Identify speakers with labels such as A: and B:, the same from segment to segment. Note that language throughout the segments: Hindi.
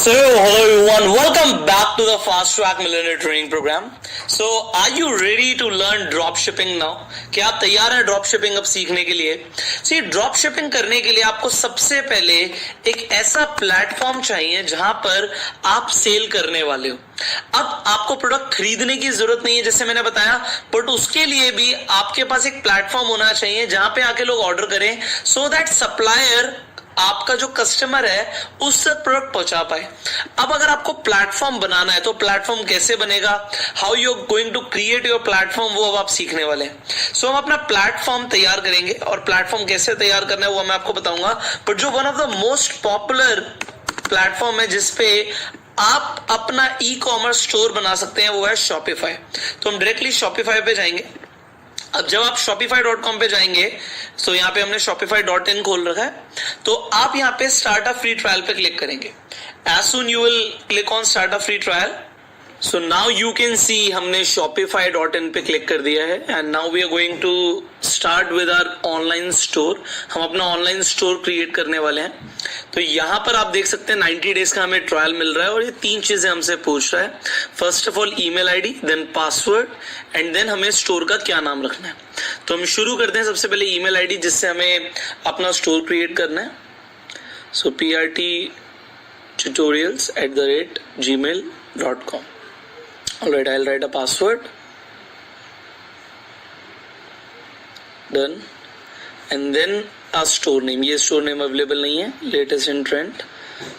A: So, hello everyone, welcome back to the Fast Track Millionaire Training Program. So, are you ready to learn drop shipping now? क्या आप तैयार हैं ड्रॉप शिपिंग अब सीखने के लिए? See, ड्रॉप शिपिंग करने के लिए आपको सबसे पहले एक ऐसा प्लेटफॉर्म चाहिए जहां पर आप सेल करने वाले हो. अब आपको प्रोडक्ट खरीदने की जरूरत नहीं है जैसे मैंने बताया, बट उसके लिए भी आपके पास एक प्लेटफॉर्म होना चाहिए जहां पे आके लोग ऑर्डर करें, सो दैट सप्लायर आपका जो कस्टमर है उस तक प्रोडक्ट पहुंचा पाए. अब अगर आपको प्लेटफॉर्म बनाना है तो प्लेटफॉर्म कैसे बनेगा, how you are going to create your platform, वो अब आप सीखने वाले हैं. सो हम अपना प्लेटफॉर्म तैयार करेंगे और प्लेटफॉर्म कैसे तैयार करना है वो मैं आपको बताऊंगा. बट जो one of the most popular platform है जिसपे आप अपना ई कॉमर्स स्टोर बना सकते हैं वो है शॉपिफाई. तो हम डायरेक्टली शॉपिफाई पे जाएंगे. अब जब आप shopify.com पे जाएंगे तो यहाँ पे हमने shopify.in खोल रखा है, तो आप यहाँ पे स्टार्ट अ फ्री ट्रायल पे क्लिक करेंगे. As soon you will click on start a free trial. So now you can see हमने shopify.in पे क्लिक कर दिया है and now we are going to start with our online store. हम अपना ऑनलाइन स्टोर क्रिएट करने वाले हैं. तो यहाँ पर आप देख सकते हैं 90 डेज का हमें ट्रायल मिल रहा है और ये 3 चीजें हमसे पूछ रहा है. First of all email ID, then password and then हमें स्टोर का क्या नाम रखना है. तो हम शुरू करते हैं सबसे पहले ईमेल आईडी जिससे हमें अपना स्टोर क्रिएट करना है. सो prttutorials@gmail.com. Alright, I'll write a password. Done. And then a store name. ये store name available नहीं है, latest in trend.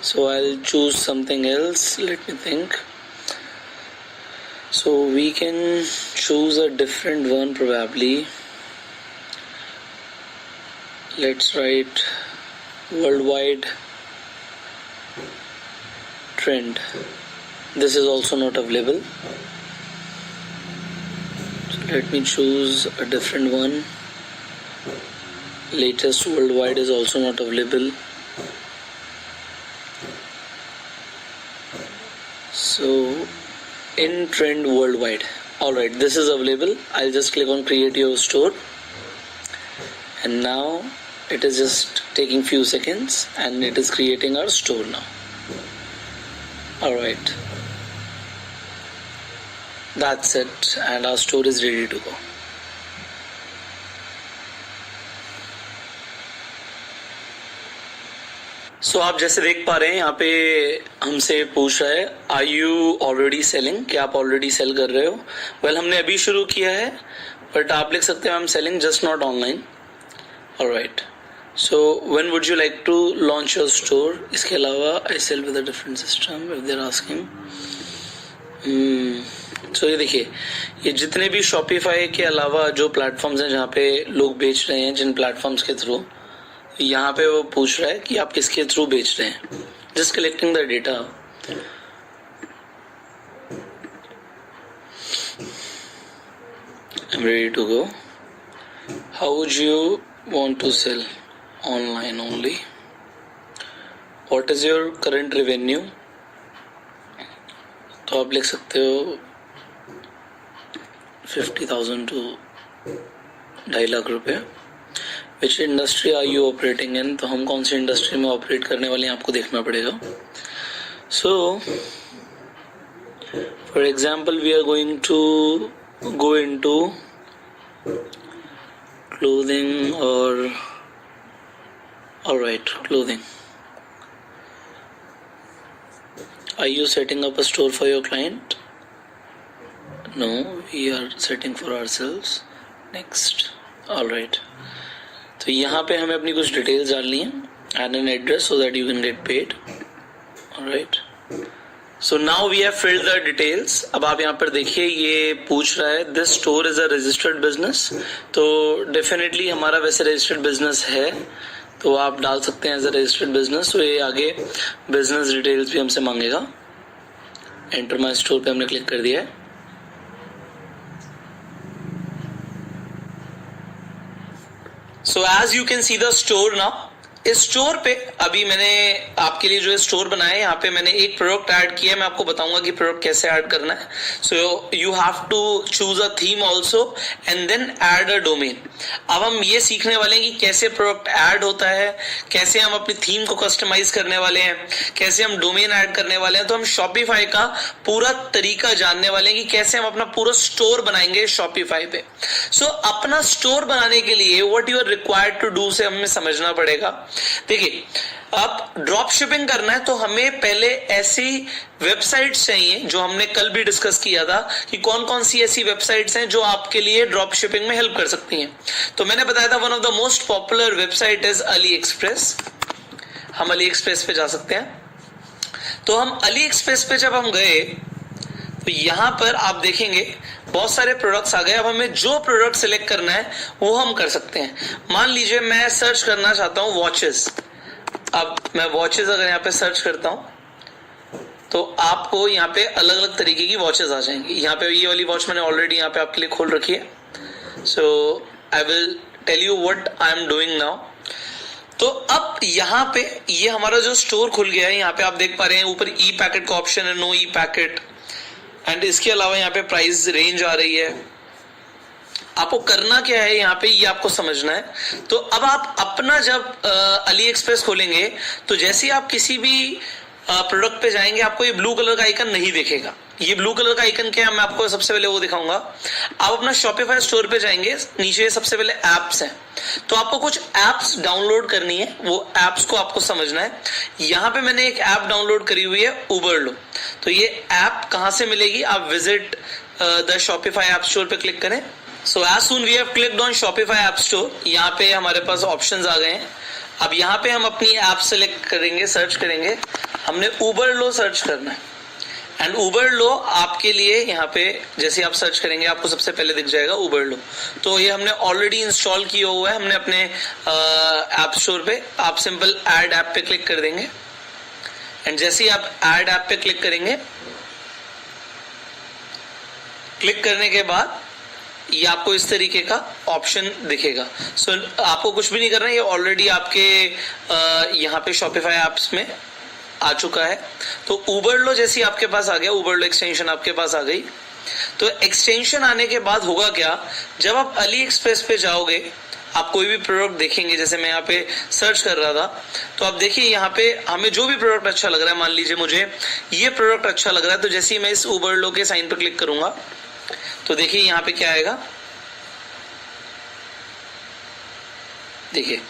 A: So I'll choose something else. Let me think. So we can choose a different one probably. Let's write worldwide trend. This is also not available. So let me choose a different one. Latest worldwide is also not available. So in trend worldwide. Alright, this is available. I'll just click on create your store. And now it is just taking few seconds and it is creating our store now. Alright. That's it and our store is ready to go. सो आप जैसे देख पा रहे हैं यहाँ पे हमसे पूछ रहा है आर यू ऑलरेडी सेलिंग, क्या आप ऑलरेडी सेल कर रहे हो. वेल हमने अभी शुरू किया है बट आप लिख सकते हैं I am selling just not online. Alright, so when would you like to launch your store. इसके अलावा I sell with a different system if they are asking. So ये देखिए, ये जितने भी शॉपिफाई के अलावा जो प्लेटफॉर्म्स हैं जहाँ पे लोग बेच रहे हैं, जिन प्लेटफॉर्म्स के थ्रू, यहाँ पे वो पूछ रहा है कि आप किसके थ्रू बेच रहे हैं. Just collecting the data. I am ready to go. How would you want to sell online only. What is your current revenue. तो आप लिख सकते हो 50,000 to 2.5 लाख रुपए. Which industry are you operating in. तो हम कौन सी इंडस्ट्री में ऑपरेट करने वाले हैं आपको देखना पड़ेगा. So for example we are going to go into clothing और alright clothing. Are you setting up a store for your client? No, we are setting for ourselves. Next. Alright. तो यहाँ पे हमें अपनी कुछ डिटेल्स डालनी है and an address so that you can get paid. Alright. So now we have filled the details. अब आप यहाँ पर देखिए ये पूछ रहा है this store is a registered business. तो definitely हमारा वैसे registered business है, तो आप डाल सकते हैं एज अ रजिस्टर्ड बिजनेस. तो ये आगे बिजनेस डिटेल्स भी हमसे मांगेगा. एंटर माय स्टोर पे हमने क्लिक कर दिया है. So as you can see the store now. Store पे अभी मैंने आपके लिए जो स्टोर बनाया है, यहाँ पे मैंने एक प्रोडक्ट ऐड किया है, मैं आपको बताऊंगा कि प्रोडक्ट कैसे ऐड करना है. So you have to choose a theme also and then add a domain. अब हम ये सीखने वाले हैं कि कैसे प्रोडक्ट ऐड होता है, कैसे हम अपनी थीम को कस्टमाइज करने वाले हैं, कैसे हम डोमेन ऐड करने वाले हैं. तो हम शॉपिफाई का पूरा तरीका जानने वाले हैं कि कैसे हम अपना पूरा स्टोर बनाएंगे शॉपिफाई पे. सो अपना स्टोर बनाने के लिए what you are required to do से हमें समझना पड़ेगा. देखिए, अब ड्रॉप शिपिंग करना है तो हमें पहले ऐसी वेबसाइट्स चाहिए जो हमने कल भी डिस्कस किया था कि कौन कौन सी ऐसी वेबसाइट्स हैं जो आपके लिए ड्रॉप शिपिंग में हेल्प कर सकती हैं. तो मैंने बताया था one of the most popular website is Ali express. हम अली एक्सप्रेस पे जा सकते हैं. तो हम अली एक्सप्रेस पे जब हम गए तो यहां पर आप देखेंगे बहुत सारे प्रोडक्ट्स आ गए. अब हमें जो प्रोडक्ट सिलेक्ट करना है वो हम कर सकते हैं. मान लीजिए मैं सर्च करना चाहता हूं वॉचेस. अब मैं वॉचेस अगर यहाँ पे सर्च करता हूं तो आपको यहाँ पे अलग अलग तरीके की वॉचेस आ जाएंगी. यहाँ पे ये वाली वॉच मैंने ऑलरेडी यहाँ पे आपके लिए खोल रखी है. So I will tell you what I am doing now. तो अब यहाँ पे ये हमारा जो स्टोर खुल गया है, यहाँ पे आप देख पा रहे हैं ऊपर ई पैकेट का ऑप्शन है, नो ई पैकेट. एंड इसके अलावा यहाँ पे प्राइस रेंज आ रही है. आपको करना क्या है यहाँ पे ये आपको समझना है. तो अब आप अपना जब अली एक्सप्रेस खोलेंगे तो जैसे आप किसी भी प्रोडक्ट पे जाएंगे आपको ये ब्लू कलर का आइकन नहीं दिखेगा. ये ब्लू कलर का आइकन क्या है मैं आपको सबसे पहले वो दिखाऊंगा. आप अपना शॉपिफाई स्टोर पे जाएंगे, नीचे सबसे पहले एप्स हैं. तो आपको कुछ एप्स डाउनलोड करनी है, वो एप्स को आपको समझना है. यहाँ पे मैंने एक ऐप डाउनलोड करी हुई है उबरलो. तो ये ऐप कहां से मिलेगी, आप visit the Shopify app store पे क्लिक करें. So as soon we have clicked on Shopify app store. यहाँ पे हमारे पास ऑप्शंस आ गए हैं. अब यहाँ पे हम अपनी ऐप सेलेक्ट करेंगे, सर्च करेंगे. हमने उबरलो सर्च करना है एंड उबरलो आपके लिए यहाँ पे जैसे आप सर्च करेंगे आपको सबसे पहले दिख जाएगा उबरलो. तो ये हमने ऑलरेडी इंस्टॉल किया हुआ है हमने अपने ऐप स्टोर पे. आप सिंपल ऐड ऐप पे क्लिक कर देंगे एंड जैसे ही आप ऐड ऐप पे क्लिक करेंगे, क्लिक करने के बाद ये आपको इस तरीके का ऑप्शन दिखेगा. सो आपको कुछ भी नहीं करना है, ये ऑलरेडी आपके यहाँ पे शॉपिफाई ऐप्स में आ चुका है. तो उबरलो जैसी आपके पास आ गया, उबरलो एक्सटेंशन आपके पास आ गई. तो एक्सटेंशन आने के बाद होगा क्या, जब आप अली एक्सप्रेस पे जाओगे आप कोई भी प्रोडक्ट देखेंगे, जैसे मैं यहाँ पे सर्च कर रहा था तो आप देखिए यहाँ पे हमें जो भी प्रोडक्ट अच्छा लग रहा है, मान लीजिए मुझे ये प्रोडक्ट अच्छा लग रहा है, तो जैसे ही मैं इस उबरलो के साइन पर क्लिक करूंगा तो देखिए यहाँ पे क्या आएगा. देखिए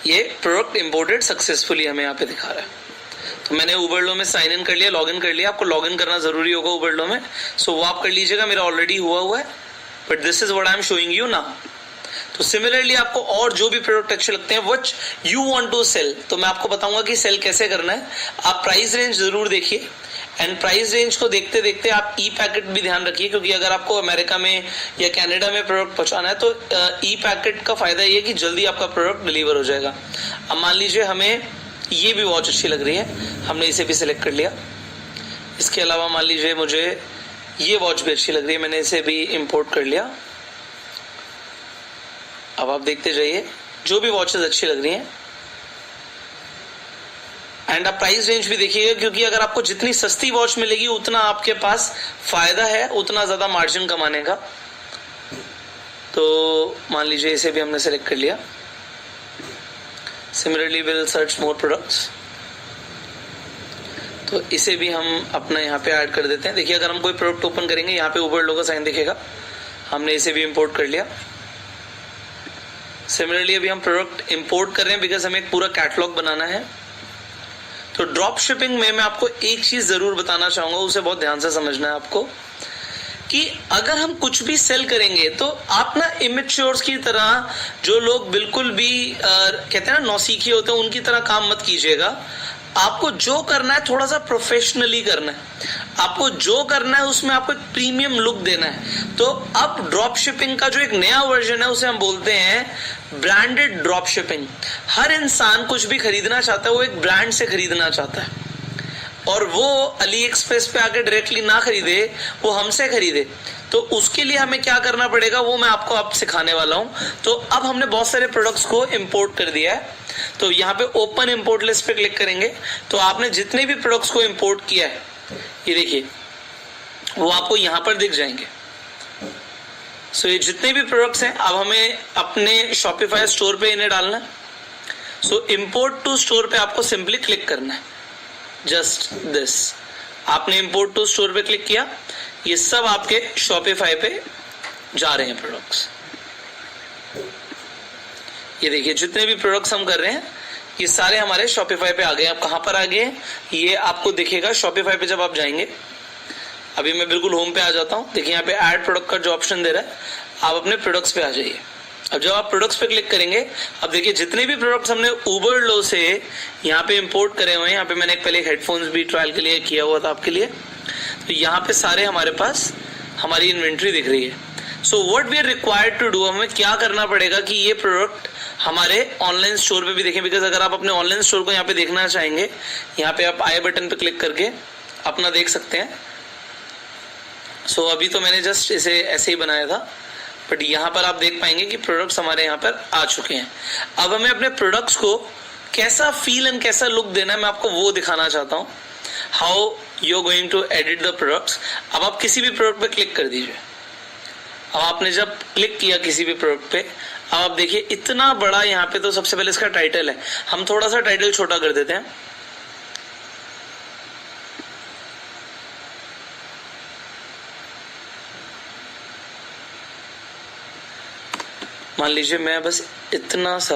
A: ये प्रोडक्ट इंपोर्टेड सक्सेसफुली हमें यहाँ पे दिखा रहा है. तो मैंने उबरलो में साइन इन कर लिया, लॉग इन कर लिया. आपको लॉग इन करना जरूरी होगा उबरलो में, सो वो आप कर लीजिएगा. मेरा ऑलरेडी हुआ है, but this is what I am showing you now. तो सिमिलरली आपको और जो भी प्रोडक्ट अच्छे लगते हैं which you want to sell, तो मैं आपको बताऊंगा कि सेल कैसे करना है. आप प्राइस रेंज जरूर देखिए एंड प्राइस रेंज को देखते देखते आप ई पैकेट भी ध्यान रखिए, क्योंकि अगर आपको अमेरिका में या कनाडा में प्रोडक्ट पहुंचाना है तो ई पैकेट का फायदा ये है कि जल्दी आपका प्रोडक्ट डिलीवर हो जाएगा. अब मान लीजिए हमें ये भी वॉच अच्छी लग रही है, हमने इसे भी सिलेक्ट कर लिया. इसके अलावा मान लीजिए मुझे ये वॉच भी अच्छी लग रही है, मैंने इसे भी इंपोर्ट कर लिया. अब आप देखते जाइए जो भी वॉचेस अच्छी लग रही हैं एंड आप प्राइस रेंज भी देखिएगा, क्योंकि अगर आपको जितनी सस्ती वॉच मिलेगी उतना आपके पास फायदा है, उतना ज्यादा मार्जिन कमाने का. तो मान लीजिए इसे भी हमने सेलेक्ट कर लिया. Similarly will search more products. तो इसे भी हम अपना यहाँ पे ऐड कर देते हैं. देखिए अगर हम कोई प्रोडक्ट ओपन करेंगे यहाँ पे उबरलो का साइन दिखेगा, हमने इसे भी इंपोर्ट कर लिया. सिमिलरली अभी हम प्रोडक्ट इंपोर्ट कर रहे हैं बिकॉज हमें एक पूरा कैटलॉग बनाना है. तो ड्रॉप शिपिंग में मैं आपको एक चीज जरूर बताना चाहूंगा, उसे बहुत ध्यान से समझना है आपको, कि अगर हम कुछ भी सेल करेंगे तो आप ना इमेच्योर्स की तरह, जो लोग बिल्कुल भी कहते हैं ना नौसीखिए होते हैं, उनकी तरह काम मत कीजिएगा. आपको जो करना है थोड़ा सा प्रोफेशनली करना है. आपको जो करना है उसमें आपको एक प्रीमियम लुक देना है. तो अब ड्रॉप शिपिंग का जो एक नया वर्जन है उसे हम बोलते हैं ब्रांडेड ड्रॉप शिपिंग. हर इंसान कुछ भी खरीदना चाहता है वो एक ब्रांड से खरीदना चाहता है. और वो अली एक्सप्रेस पे आके डायरेक्टली ना खरीदे, वो हमसे खरीदे, तो उसके लिए हमें क्या करना पड़ेगा वो मैं आपको अब सिखाने वाला हूं। तो अब हमने बहुत सारे प्रोडक्ट्स को इंपोर्ट कर दिया है, तो यहाँ पे ओपन इंपोर्ट लिस्ट पे क्लिक करेंगे तो आपने जितने भी प्रोडक्ट्स को इंपोर्ट किया है ये देखिए वो आपको यहाँ पर दिख जाएंगे। सो ये जितने भी प्रोडक्ट्स हैं अब हमें अपने शॉपिफाई स्टोर पे इन्हें डालना है। सो इंपोर्ट टू स्टोर पे आपको सिंपली क्लिक करना है, जस्ट दिस। आपने इंपोर्ट टू स्टोर पे क्लिक किया, ये सब आपके शॉपिफाई पे जा रहे हैं प्रोडक्ट्स। ये देखिए जितने भी प्रोडक्ट्स हम कर रहे हैं ये सारे हमारे शॉपिफाई पे आ गए। अब कहां पर आ गए ये आपको दिखेगा शॉपिफाई पे जब आप जाएंगे। अभी मैं बिल्कुल होम पे आ जाता हूं, देखिए यहाँ पे ऐड प्रोडक्ट का जो ऑप्शन दे रहा है, आप अपने प्रोडक्ट्स पे आ जाइए। अब जब आप प्रोडक्ट्स पे क्लिक करेंगे, अब देखिए जितने भी प्रोडक्ट्स हमने उबरलो से यहाँ पे इंपोर्ट करे हुए हैं, यहाँ पे मैंने पहले हेडफोन्स भी ट्रायल के लिए किया हुआ था आपके लिए, तो यहाँ पे सारे हमारे पास हमारी इन्वेंट्री दिख रही है। So what we are required to do, हमें क्या करना पड़ेगा कि ये प्रोडक्ट हमारे ऑनलाइन स्टोर पे भी देखें। बिकॉज अगर आप अपने ऑनलाइन स्टोर को यहाँ पे देखना चाहेंगे, यहाँ पे आप आई बटन पे क्लिक करके अपना देख सकते हैं। सो अभी तो मैंने जस्ट इसे ऐसे ही बनाया था, बट यहाँ पर आप देख पाएंगे कि प्रोडक्ट्स हमारे यहाँ पर आ चुके हैं। अब हमें अपने प्रोडक्ट्स को कैसा फील एंड कैसा लुक देना है मैं आपको वो दिखाना चाहता हूँ। How you are going to edit the products. अब आप किसी भी प्रोडक्ट पे क्लिक कर दीजिए। अब आपने जब क्लिक किया किसी भी प्रोडक्ट पे, अब आप देखिए इतना बड़ा यहाँ पे, तो सबसे पहले इसका टाइटल है, हम थोड़ा सा टाइटल छोटा कर देते हैं। मान लीजिए मैं बस इतना सा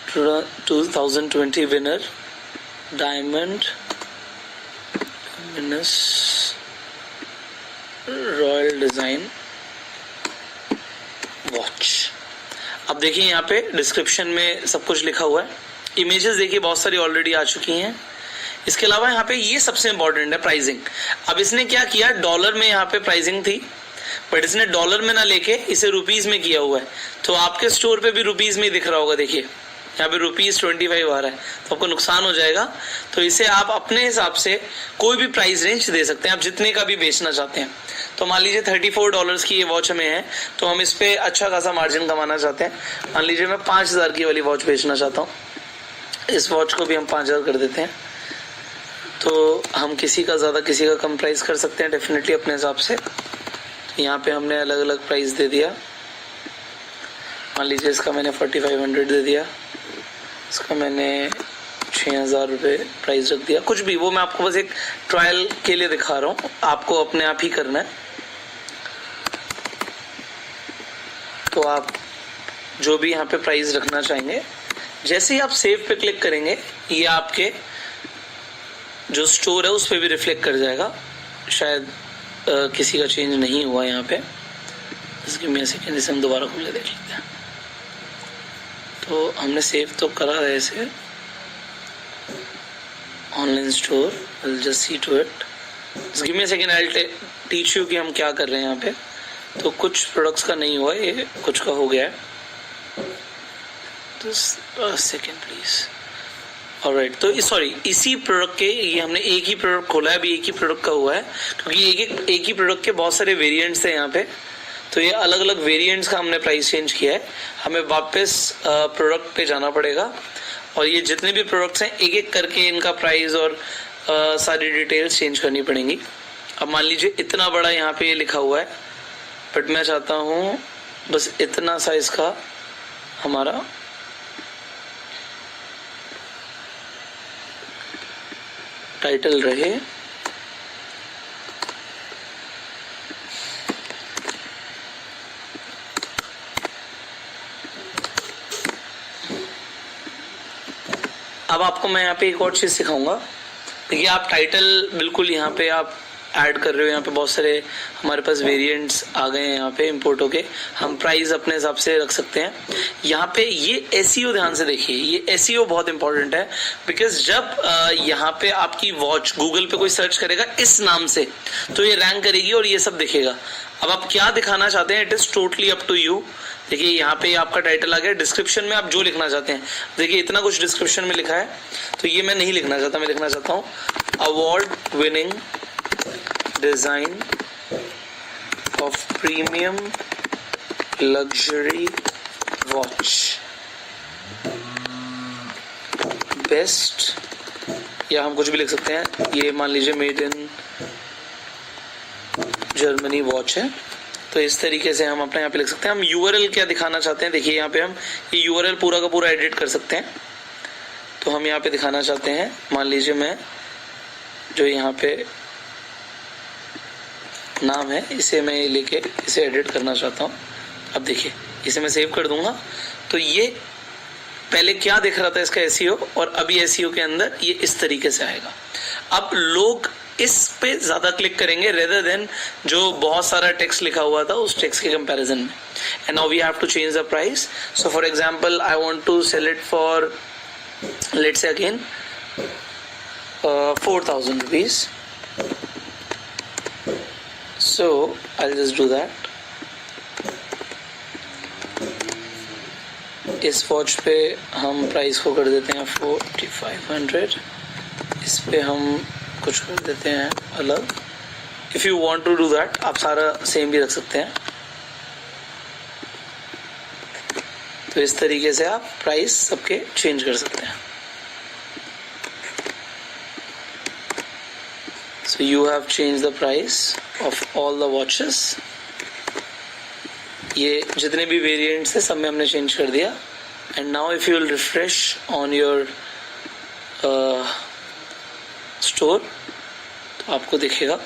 A: (2020 winner diamond winners royal design watch. अब देखिए यहाँ पे डिस्क्रिप्शन में सब कुछ लिखा हुआ है। इमेजेस देखिए बहुत सारी ऑलरेडी आ चुकी हैं। इसके अलावा यहाँ पे ये सबसे इंपॉर्टेंट है प्राइसिंग। अब इसने क्या किया, डॉलर में यहाँ पे प्राइसिंग थी, बट इसने डॉलर में ना लेके इसे रुपीज में किया हुआ है। तो आपके स्टोर पे भी रुपीज में दिख रहा होगा, देखिए यहाँ पे ₹25 आ रहा है, तो आपको नुकसान हो जाएगा। तो इसे आप अपने हिसाब से कोई भी प्राइस रेंज दे सकते हैं, आप जितने का भी बेचना चाहते हैं। तो मान लीजिए $34 की ये वॉच हमें है, तो हम इस पे अच्छा खासा मार्जिन कमाना चाहते हैं। मान लीजिए मैं 5000 की वाली वॉच बेचना चाहता हूँ, इस वॉच को भी हम 5000 कर देते हैं। तो हम किसी का ज़्यादा किसी का कम प्राइस कर सकते हैं डेफिनेटली अपने हिसाब से। यहाँ पे हमने अलग अलग प्राइस दे दिया। मान लीजिए इसका मैंने 4500 दे दिया, इसका मैंने 6000 रुपये प्राइस रख दिया। कुछ भी, वो मैं आपको बस एक ट्रायल के लिए दिखा रहा हूँ, आपको अपने आप ही करना है। तो आप जो भी यहाँ पे प्राइस रखना चाहेंगे, जैसे ही आप सेव पे क्लिक करेंगे ये आपके जो स्टोर है उस पर भी रिफ्लेक्ट कर जाएगा। शायद किसी का चेंज नहीं हुआ यहाँ पे, इसके मैं सेकेंड से हम दोबारा खुले देख लेते हैं। तो हमने सेव तो करा है इसे, online store, will just see to it. Give me a second, I will teach you कि हम क्या कर रहे हैं यहाँ पे। तो कुछ प्रोडक्ट्स का नहीं हुआ, ये कुछ का हो गया है। Just second please. ऑलराइट, तो सॉरी, इसी प्रोडक्ट के, ये हमने एक ही प्रोडक्ट खोला है, अभी एक ही प्रोडक्ट का हुआ है, क्योंकि एक ही प्रोडक्ट के बहुत सारे वेरिएंट्स हैं यहाँ पे। तो ये अलग अलग वेरिएंट्स का हमने प्राइस चेंज किया है। हमें वापस प्रोडक्ट पे जाना पड़ेगा और ये जितने भी प्रोडक्ट्स हैं एक एक करके इनका प्राइस और सारी डिटेल्स चेंज करनी पड़ेंगी। अब मान लीजिए इतना बड़ा यहाँ पे ये लिखा हुआ है, बट मैं चाहता हूँ बस इतना सा इसका हमारा टाइटल रहे। अब आपको मैं यहाँ पे एक और चीज सिखाऊंगा। देखिए आप टाइटल बिल्कुल यहाँ पे आप ऐड कर रहे हो, यहाँ पे बहुत सारे हमारे पास वेरिएंट्स आ गए हैं यहाँ पे इंपोर्ट होके, हम प्राइस अपने हिसाब से रख सकते हैं। यहाँ पे ये एसईओ ध्यान से देखिए, ये एसईओ बहुत इंपॉर्टेंट है, बिकॉज जब यहाँ पे आपकी वॉच गूगल पे कोई सर्च करेगा इस नाम से तो ये रैंक करेगी और ये सब दिखेगा। अब आप क्या दिखाना चाहते हैं, it is totally up to you. देखिए यहाँ पे आपका टाइटल आ गया, डिस्क्रिप्शन में आप जो लिखना चाहते हैं, देखिए इतना कुछ डिस्क्रिप्शन में लिखा है, तो ये मैं नहीं लिखना चाहता, मैं लिखना चाहता हूँ award winning design of premium luxury watch, best, या हम कुछ भी लिख सकते हैं, ये मान लीजिए मेड इन जर्मनी वॉच है। तो इस तरीके से हम अपने यहाँ पे लिख सकते हैं। हम यूआरएल क्या दिखाना चाहते हैं, देखिए यहाँ पे हम ये यूआरएल पूरा का पूरा एडिट कर सकते हैं। तो हम यहाँ पे दिखाना चाहते हैं, मान लीजिए मैं जो यहाँ पे नाम है इसे मैं लेके इसे एडिट करना चाहता हूँ। अब देखिए इसे मैं सेव कर दूंगा, तो ये पहले क्या दिख रहा था इसका एसईओ, और अभी एसईओ के अंदर ये इस तरीके से आएगा। अब लोग इस पे ज्यादा क्लिक करेंगे रेदर देन जो बहुत सारा टेक्स्ट लिखा हुआ था उस टेक्स्ट के कंपैरिजन में। And now we have to change the price. So for example I want to sell it for let's say again 4,000 rupees. So I'll just do that. इस वॉच पे हम प्राइस को कर देते हैं 4,500, इस पे हम कुछ कर देते हैं अलग। If you want to do that आप सारा सेम भी रख सकते हैं। तो इस तरीके से आप प्राइस सबके चेंज कर सकते हैं। So you have changed the price of all the watches. ये जितने भी वेरिएंट्स है सब में हमने चेंज कर दिया। And now if you will refresh on your store तो आपको दिखेगा,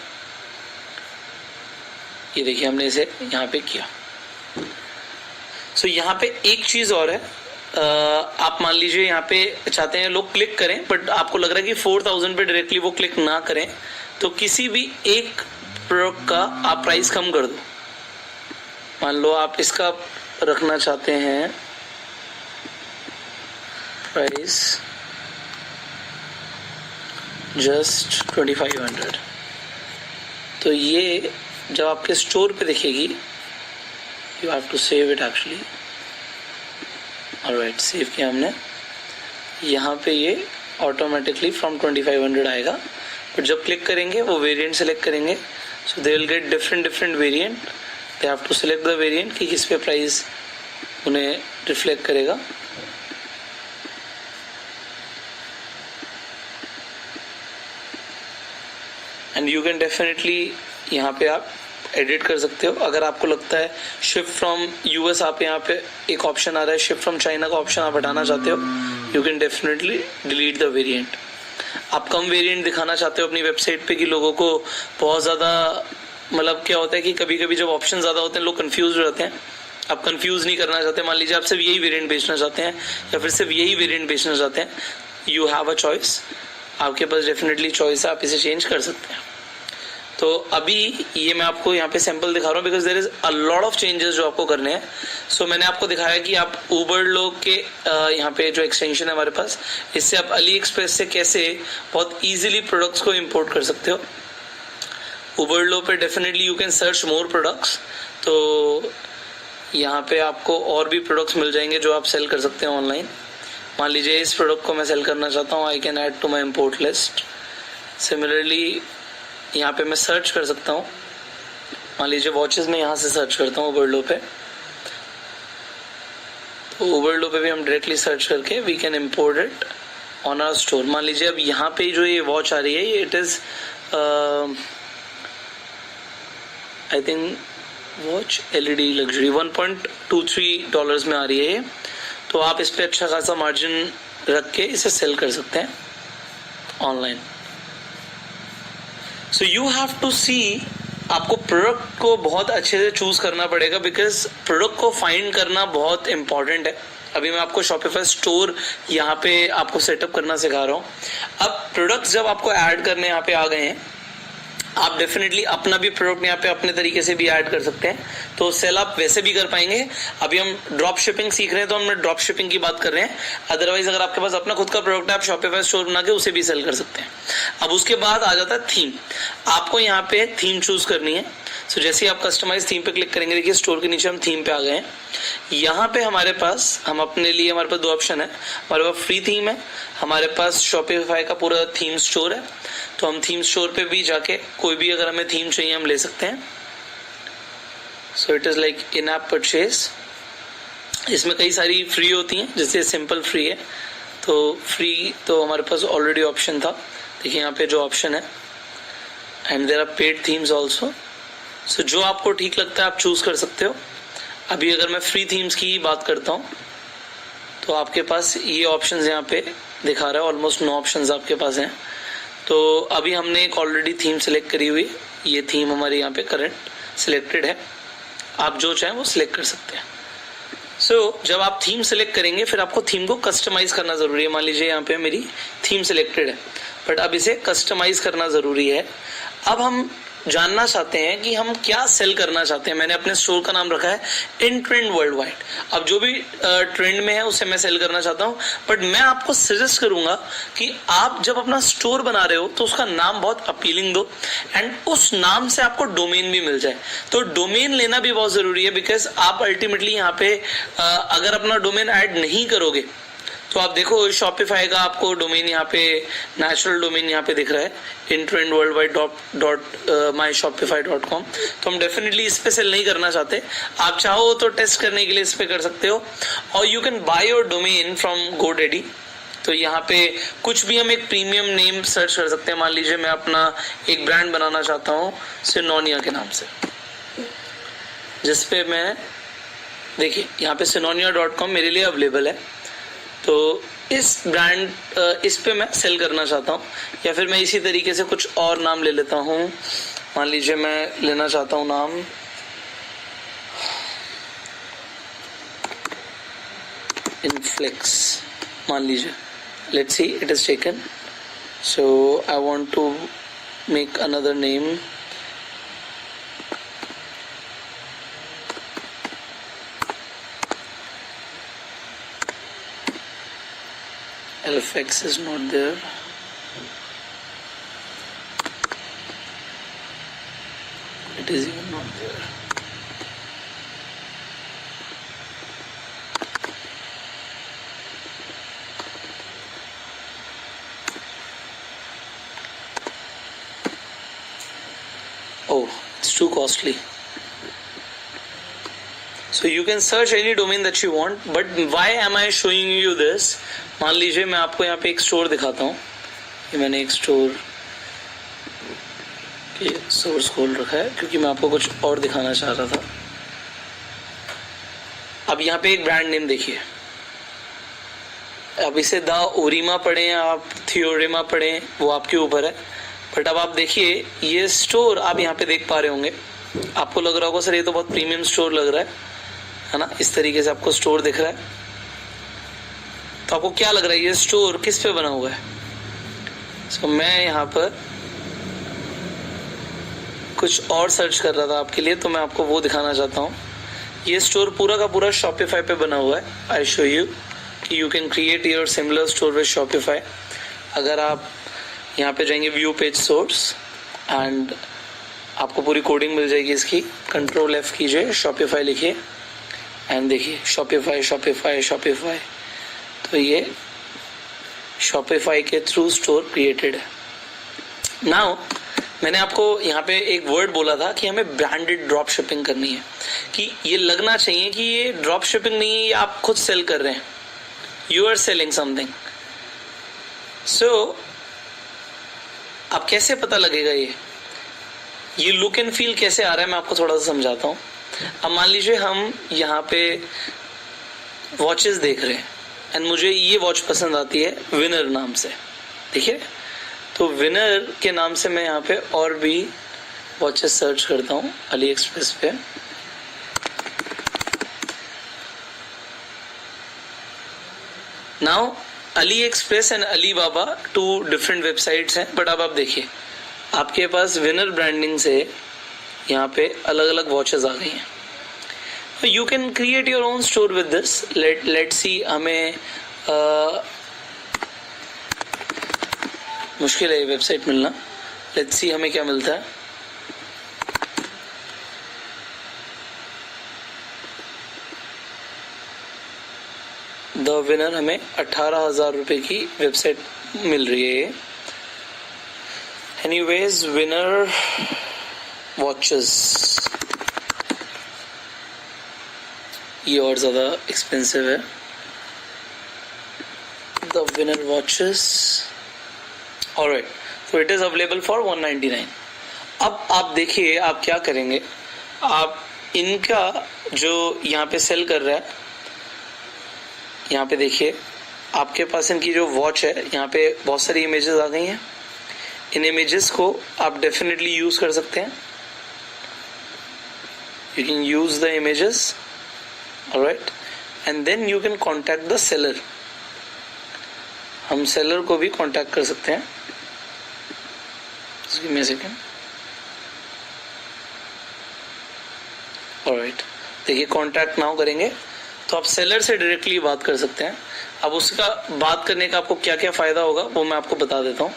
A: ये देखिए हमने इसे यहाँ पे किया। सो यहाँ पे एक चीज और है, आप मान लीजिए यहाँ पे चाहते हैं लोग क्लिक करें बट आपको लग रहा है कि 4,000 पे डायरेक्टली वो क्लिक ना करें, तो किसी भी एक प्रोडक्ट का आप प्राइस कम कर दो। मान लो आप इसका रखना चाहते हैं प्राइस जस्ट 2,500, तो ये जब आपके स्टोर पे दिखेगी, you have to save it actually. Alright, save किया हमने। यहाँ पे ये ऑटोमेटिकली फ्रॉम 2,500 आएगा, बट जब क्लिक करेंगे वो वेरिएंट सेलेक्ट करेंगे, so they will get different variant. They have to select the variant कि किस पे प्राइस उन्हें रिफ्लेक्ट करेगा। एंड यू कैन डेफिनेटली यहाँ पे आप एडिट कर सकते हो। अगर आपको लगता है शिफ्ट फ्रॉम यूएस, आप यहाँ पे एक ऑप्शन आ रहा है शिफ्ट फ्रॉम चाइना का ऑप्शन आप हटाना चाहते हो, you can definitely delete the variant. आप कम वेरिएंट दिखाना चाहते हो अपनी वेबसाइट पे कि लोगों को बहुत ज़्यादा, मतलब क्या होता है कि कभी कभी जब ऑप्शन ज़्यादा होते हैं लोग कंफ्यूज हो जाते हैं। आप कंफ्यूज नहीं करना चाहते, मान लीजिए आप सिर्फ यही वेरिएंट बेचना चाहते हैं या फिर सिर्फ यही वेरिएंट बेचना चाहते हैं, यू हैव अ चॉइस, आपके पास डेफिनेटली चॉइस है, आप इसे चेंज कर सकते हैं। तो अभी ये मैं आपको यहाँ पे सैंपल दिखा रहा हूँ because there is a lot of changes जो आपको करने हैं। सो मैंने आपको दिखाया कि आप उबरलो के यहाँ पे जो एक्सटेंशन है हमारे पास, इससे आप अली एक्सप्रेस से कैसे बहुत इजीली प्रोडक्ट्स को इंपोर्ट कर सकते हो। उबरलो पे definitely you can search more products, तो यहाँ पे आपको और भी प्रोडक्ट्स मिल जाएंगे जो आप सेल कर सकते हैं ऑनलाइन। मान लीजिए इस प्रोडक्ट को मैं सेल करना चाहता हूँ, I can add to my import list. Similarly यहाँ पे मैं सर्च कर सकता हूँ, मान लीजिए वॉचेस में यहाँ से सर्च करता हूँ उबरलो पे, तो उबरलो पे भी हम डायरेक्टली सर्च करके we can import it on our store. मान लीजिए अब यहाँ पे जो ये वॉच आ रही है, ये it is I think watch LED luxury $1.23 में आ रही है ये, तो आप इस पे अच्छा खासा मार्जिन रख के इसे सेल कर सकते हैं online. So you have to see, आपको प्रोडक्ट को बहुत अच्छे से चूज करना पड़ेगा बिकॉज प्रोडक्ट को फाइंड करना बहुत इंपॉर्टेंट है। अभी मैं आपको शॉपिफाई स्टोर यहाँ पे आपको सेटअप करना सिखा रहा हूँ। अब प्रोडक्ट्स जब आपको ऐड करने यहाँ पे आ गए हैं, आप डेफिनेटली अपना भी प्रोडक्ट यहाँ पे अपने तरीके से भी ऐड कर सकते हैं, तो सेल आप वैसे भी कर पाएंगे। अभी हम ड्रॉप शिपिंग सीख रहे हैं, तो हम ड्रॉप शिपिंग की बात कर रहे हैं। अदरवाइज अगर आपके पास अपना खुद का प्रोडक्ट है, आप शॉपिफाई स्टोर बना के उसे भी सेल कर सकते हैं। अब उसके बाद आ जाता है थीम। आपको यहाँ पे थीम चूज करनी है। सो जैसे ही आप कस्टमाइज थीम पे क्लिक करेंगे, देखिए स्टोर के नीचे हम थीम पे आ गए हैं। यहाँ पे हमारे पास हमारे पास दो ऑप्शन है। हमारे पास फ्री थीम है, हमारे पास शॉपिफाई का पूरा थीम स्टोर है। तो हम थीम स्टोर पे भी जाके कोई भी अगर हमें थीम चाहिए हम ले सकते हैं। So it is like in app purchase. इसमें कई सारी फ्री होती हैं, जैसे सिंपल फ्री है, तो फ्री तो हमारे पास ऑलरेडी ऑप्शन था। देखिए यहाँ पे जो ऑप्शन है, and there are paid themes also. So जो आपको ठीक लगता है आप चूज कर सकते हो। अभी अगर मैं फ्री थीम्स की बात करता हूँ, तो आपके पास ये ऑप्शंस यहाँ पे दिखा रहा है, ऑलमोस्ट 9 ऑप्शंस आपके पास हैं। तो अभी हमने एक ऑलरेडी थीम सेलेक्ट करी हुई, ये थीम हमारे यहाँ पे करंट सिलेक्टेड है। आप जो चाहें वो सिलेक्ट कर सकते हैं। सो जब आप थीम सेलेक्ट करेंगे, फिर आपको थीम को कस्टमाइज करना जरूरी है। मान लीजिए यहाँ पे मेरी थीम सिलेक्टेड है, बट अब इसे कस्टमाइज करना जरूरी है। अब हम जानना चाहते हैं कि हम क्या सेल करना चाहते हैं। मैंने अपने स्टोर का नाम रखा है इन ट्रेंड वर्ल्ड वाइड। अब जो भी ट्रेंड में है उसे मैं सेल करना चाहता हूं, बट मैं आपको सजेस्ट करूंगा कि आप जब अपना स्टोर बना रहे हो तो उसका नाम बहुत अपीलिंग दो, एंड उस नाम से आपको डोमेन भी मिल जाए। तो डोमेन लेना भी बहुत जरूरी है, बिकॉज आप अल्टीमेटली यहाँ पे अगर अपना डोमेन ऐड नहीं करोगे, तो आप देखो शॉपिफाई का आपको डोमेन यहाँ पे नेचुरल डोमेन यहाँ पे दिख रहा है intrendworldwide.myshopify.com। तो हम डेफिनेटली इस पे सेल नहीं करना चाहते। आप चाहो तो टेस्ट करने के लिए इस पे कर सकते हो, और you can by your domain from GoDaddy। तो यहाँ पे कुछ भी हम एक प्रीमियम नेम सर्च कर सकते हैं। मान लीजिए मैं अपना एक ब्रांड बनाना चाहता हूँ सिनोनिया के नाम से, जिसपे मैं देखिए यहाँ पे synonia.com मेरे लिए अवेलेबल है। तो इस ब्रांड इस पे मैं सेल करना चाहता हूँ, या फिर मैं इसी तरीके से कुछ और नाम ले लेता हूँ। मान लीजिए मैं लेना चाहता हूँ नाम इनफ्लेक्स, मान लीजिए। Let's see it is taken. So I want to make another name. LFX is not there. It is even not there. Oh, it's too costly. So you can search any domain that you want, but why am I showing you this? मान लीजिए मैं आपको यहाँ पे एक स्टोर दिखाता हूँ। ये मैंने एक स्टोर के सोर्स खोल रखा है, क्योंकि मैं आपको कुछ और दिखाना चाह रहा था। अब यहाँ पे एक ब्रांड नेम देखिए। अब इसे द ओरिमा पढ़ें आप थियोरेमा पढ़ें, वो आपके ऊपर है। बट अब आप देखिए ये स्टोर आप यहाँ पे देख पा रहे होंगे। आपको लग रहा होगा सर ये तो बहुत प्रीमियम स्टोर लग रहा है ना। इस तरीके से आपको स्टोर दिख रहा है। तो आपको क्या लग रहा है ये स्टोर किस पे बना हुआ है? सो मैं यहाँ पर कुछ और सर्च कर रहा था आपके लिए, तो मैं आपको वो दिखाना चाहता हूँ। ये स्टोर पूरा का पूरा शॉपिफाई पे बना हुआ है। आई शो यू कि you can create your similar store with Shopify. अगर आप यहाँ पे जाएंगे व्यू पेज सोर्स, एंड आपको पूरी कोडिंग मिल जाएगी इसकी। कंट्रोल F कीजिए, शॉपिफाई लिखिए, एंड देखिए शॉपिफाई शॉपिफाई शॉपिफाई। तो ये शॉपिफाई के थ्रू स्टोर क्रिएटेड है। नाउ मैंने आपको यहाँ पे एक वर्ड बोला था कि हमें ब्रांडेड ड्रॉप शिपिंग करनी है, कि ये लगना चाहिए कि ये ड्रॉप शिपिंग नहीं है, ये आप खुद सेल कर रहे हैं। You are selling something. So अब कैसे पता लगेगा ये लुक एंड फील कैसे आ रहा है, मैं आपको थोड़ा सा समझाता हूँ। अब मान लीजिए हम यहाँ पे वॉचेस देख रहे हैं, एंड मुझे ये वॉच पसंद आती है विनर नाम से। देखिए, तो विनर के नाम से मैं यहाँ पे और भी वॉचेस सर्च करता हूँ अली एक्सप्रेस पे। Now Ali express and Ali Baba 2 different websites हैं, बट अब आप देखिए आपके पास विनर ब्रांडिंग से यहाँ पे अलग अलग वॉचेस आ गई हैं. You can create your own store with this. Let see. हमें मुश्किल है ये वेबसाइट मिलना. लेट्स सी हमें क्या मिलता है. द विनर हमें 18,000 रुपए की वेबसाइट मिल रही है. एनीवेज विनर वॉचेस ये और ज़्यादा एक्सपेंसिव है. The winner watches alright. तो इट इज़ अवेलेबल फॉर 199. अब आप देखिए आप क्या करेंगे. आप इनका जो यहाँ पे सेल कर रहा है, यहाँ पे देखिए आपके पास इनकी जो वॉच है, यहाँ पे बहुत सारी इमेजेस आ गई हैं. इन इमेजेस को आप डेफिनेटली यूज कर सकते हैं. You can use the images. Alright. And then you can contact the seller. हम सेलर को भी कॉन्टैक्ट कर सकते हैं. Just give me a second. Alright. देखिए कॉन्टैक्ट नाउ करेंगे तो आप सेलर से डायरेक्टली बात कर सकते हैं. अब उसका बात करने का आपको क्या क्या फायदा होगा वो मैं आपको बता देता हूँ.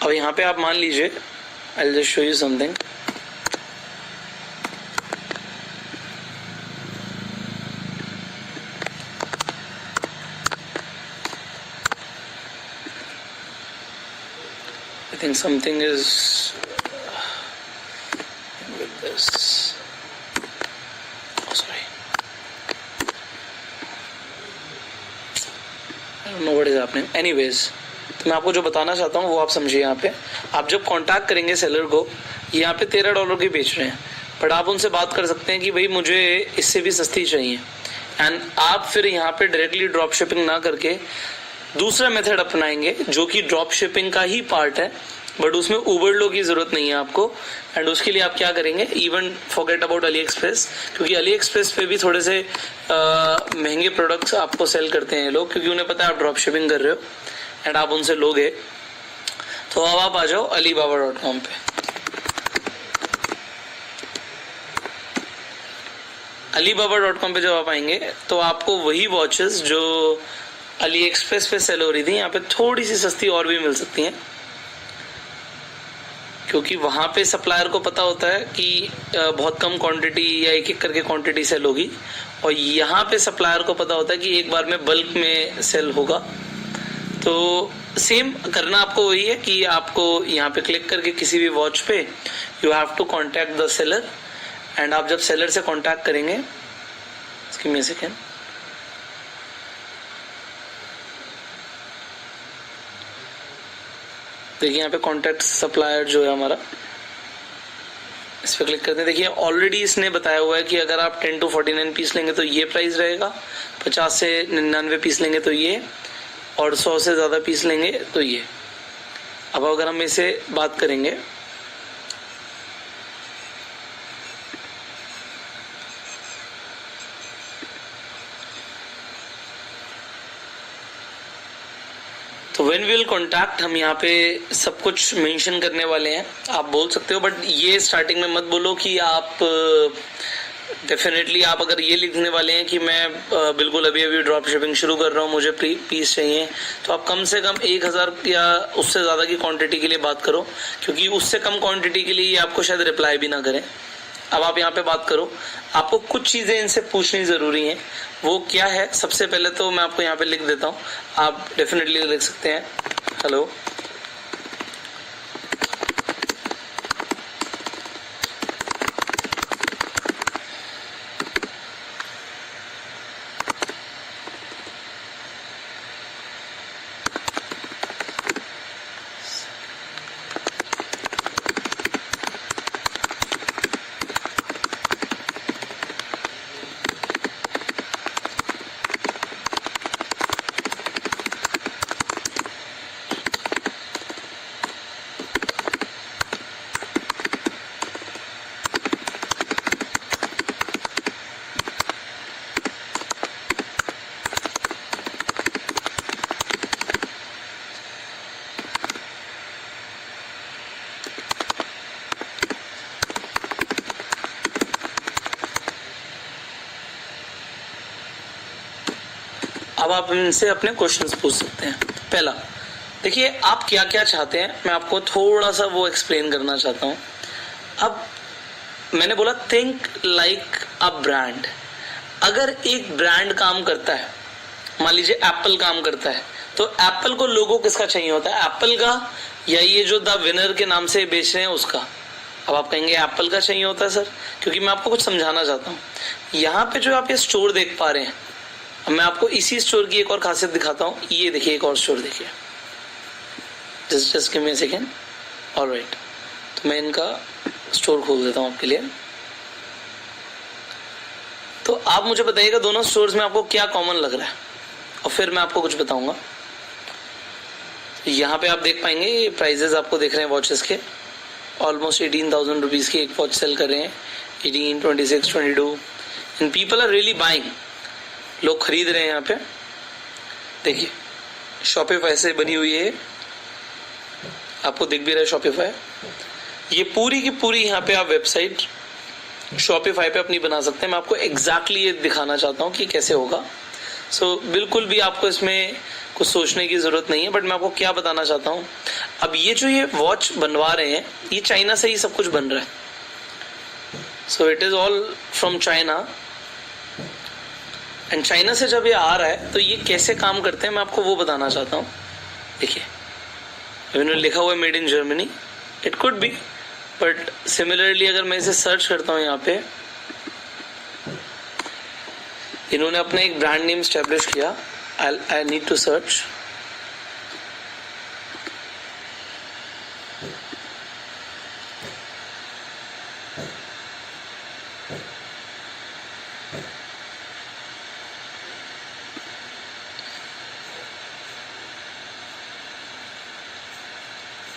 A: अब यहाँ पे आप मान लीजिए I'll just show you something. I think something is with this. Oh, sorry. I don't know what is happening. Anyways, तो मैं आपको जो बताना चाहता हूँ वो आप समझिए. यहाँ पे आप जब कांटेक्ट करेंगे सेलर को, यहाँ पे $13 की बेच रहे हैं, बट आप उनसे बात कर सकते हैं कि भाई मुझे इससे भी सस्ती चाहिए. एंड आप फिर यहाँ पे डायरेक्टली ड्रॉप शिपिंग ना करके दूसरा मेथड अपनाएंगे जो कि ड्रॉप शिपिंग का ही पार्ट है, बट उसमें उबर लो की जरूरत नहीं है आपको. एंड उसके लिए आप क्या करेंगे, even forget about Ali express, क्योंकि अली एक्सप्रेस पे भी थोड़े से महंगे प्रोडक्ट्स आपको सेल करते हैं लोग, क्योंकि उन्हें पता है आप ड्रॉप शिपिंग कर रहे हो एंड आप उनसे लोगे. तो अब आप आ जाओ alibaba.com पे. alibaba.com पे जब आप आएंगे तो आपको वही वॉचेस जो अली एक्सप्रेस पे सेल हो रही थी यहाँ पे थोड़ी सी सस्ती और भी मिल सकती हैं, क्योंकि वहां पे सप्लायर को पता होता है कि बहुत कम क्वांटिटी या एक एक करके क्वांटिटी सेल होगी, और यहाँ पे सप्लायर को पता होता है कि एक बार में बल्क में सेल होगा. तो सेम करना आपको वही है कि आपको यहाँ पे क्लिक करके किसी भी वॉच पे you have to contact the seller. And आप जब सेलर से कांटेक्ट करेंगे, गिव मी अ सेकेंड. देखिए यहाँ पे कांटेक्ट सप्लायर जो है हमारा, इस पे क्लिक करते हैं. देखिए ऑलरेडी इसने बताया हुआ है कि अगर आप 10 to 49 पीस लेंगे तो ये प्राइस रहेगा, 50 से 99 पीस लेंगे तो ये, और 100 से ज़्यादा पीस लेंगे तो ये. अब अगर हम इसे बात करेंगे, तो व्हेन विल कॉन्टैक्ट हम यहाँ पे सब कुछ मेंशन करने वाले हैं. आप बोल सकते हो, बट ये स्टार्टिंग में मत बोलो कि आप डेफिनेटली आप अगर ये लिखने वाले हैं कि मैं बिल्कुल अभी अभी ड्रॉप शिपिंग शुरू कर रहा हूँ, मुझे पीस चाहिए, तो आप कम से कम 1000 या उससे ज़्यादा की क्वांटिटी के लिए बात करो, क्योंकि उससे कम क्वांटिटी के लिए आपको शायद रिप्लाई भी ना करें. अब आप यहाँ पे बात करो. आपको कुछ चीज़ें इनसे पूछनी ज़रूरी हैं. वो क्या है, सबसे पहले तो मैं आपको यहाँ पे लिख देता हूँ, आप डेफिनेटली लिख सकते हैं हेलो. अब आप इनसे अपने क्वेश्चंस पूछ सकते हैं। पहला, देखिए आप क्या क्या चाहते हैं, मैं आपको थोड़ा सा वो एक्सप्लेन करना चाहता हूँ। अब मैंने बोला थिंक लाइक अ ब्रांड। अगर एक ब्रांड काम करता है, मान लीजिए एप्पल काम करता है, तो एप्पल को लोगो किसका चाहिए होता है, एप्पल का या ये जो द विनर के नाम से बेच रहे हैं उसका। अब आप कहेंगे एप्पल का चाहिए होता है सर, क्योंकि मैं आपको कुछ समझाना चाहता हूँ। यहाँ पे जो आप ये स्टोर देख पा रहे हैं, मैं आपको इसी स्टोर की एक और खासियत दिखाता हूँ। ये देखिए एक और स्टोर देखिए, just give me a second. Alright, तो मैं इनका स्टोर खोल देता हूँ आपके लिए। तो आप मुझे बताइएगा दोनों स्टोर्स में आपको क्या कॉमन लग रहा है, और फिर मैं आपको कुछ बताऊंगा। यहाँ पे आप देख पाएंगे प्राइजेस आपको देख रहे हैं वॉचेस के। ऑलमोस्ट 18,000 रुपीज की एक वॉच सेल कर रहे हैं, 18, 26, 22, and people are really buying. लोग खरीद रहे हैं यहाँ पे। देखिए शॉपिफाई से बनी हुई है, आपको दिख भी रहा है शॉपिफाई। ये पूरी की पूरी यहाँ पे आप वेबसाइट शॉपिफाई पे अपनी बना सकते हैं। मैं आपको एग्जैक्टली ये दिखाना चाहता हूँ कि कैसे होगा। सो बिल्कुल भी आपको इसमें कुछ सोचने की जरूरत नहीं है, बट मैं आपको क्या बताना चाहता हूँ। अब ये जो ये वॉच बनवा रहे हैं, ये चाइना से ही सब कुछ बन रहा है। So it is all from China, and China से जब ये आ रहा है तो ये कैसे काम करते हैं मैं आपको वो बताना चाहता हूँ। देखिए इन्होंने लिखा हुआ है made in Germany, it could be, but similarly अगर मैं इसे सर्च करता हूँ यहाँ पे, इन्होंने अपना एक ब्रांड नेम स्टैब्लिश किया। I need to search.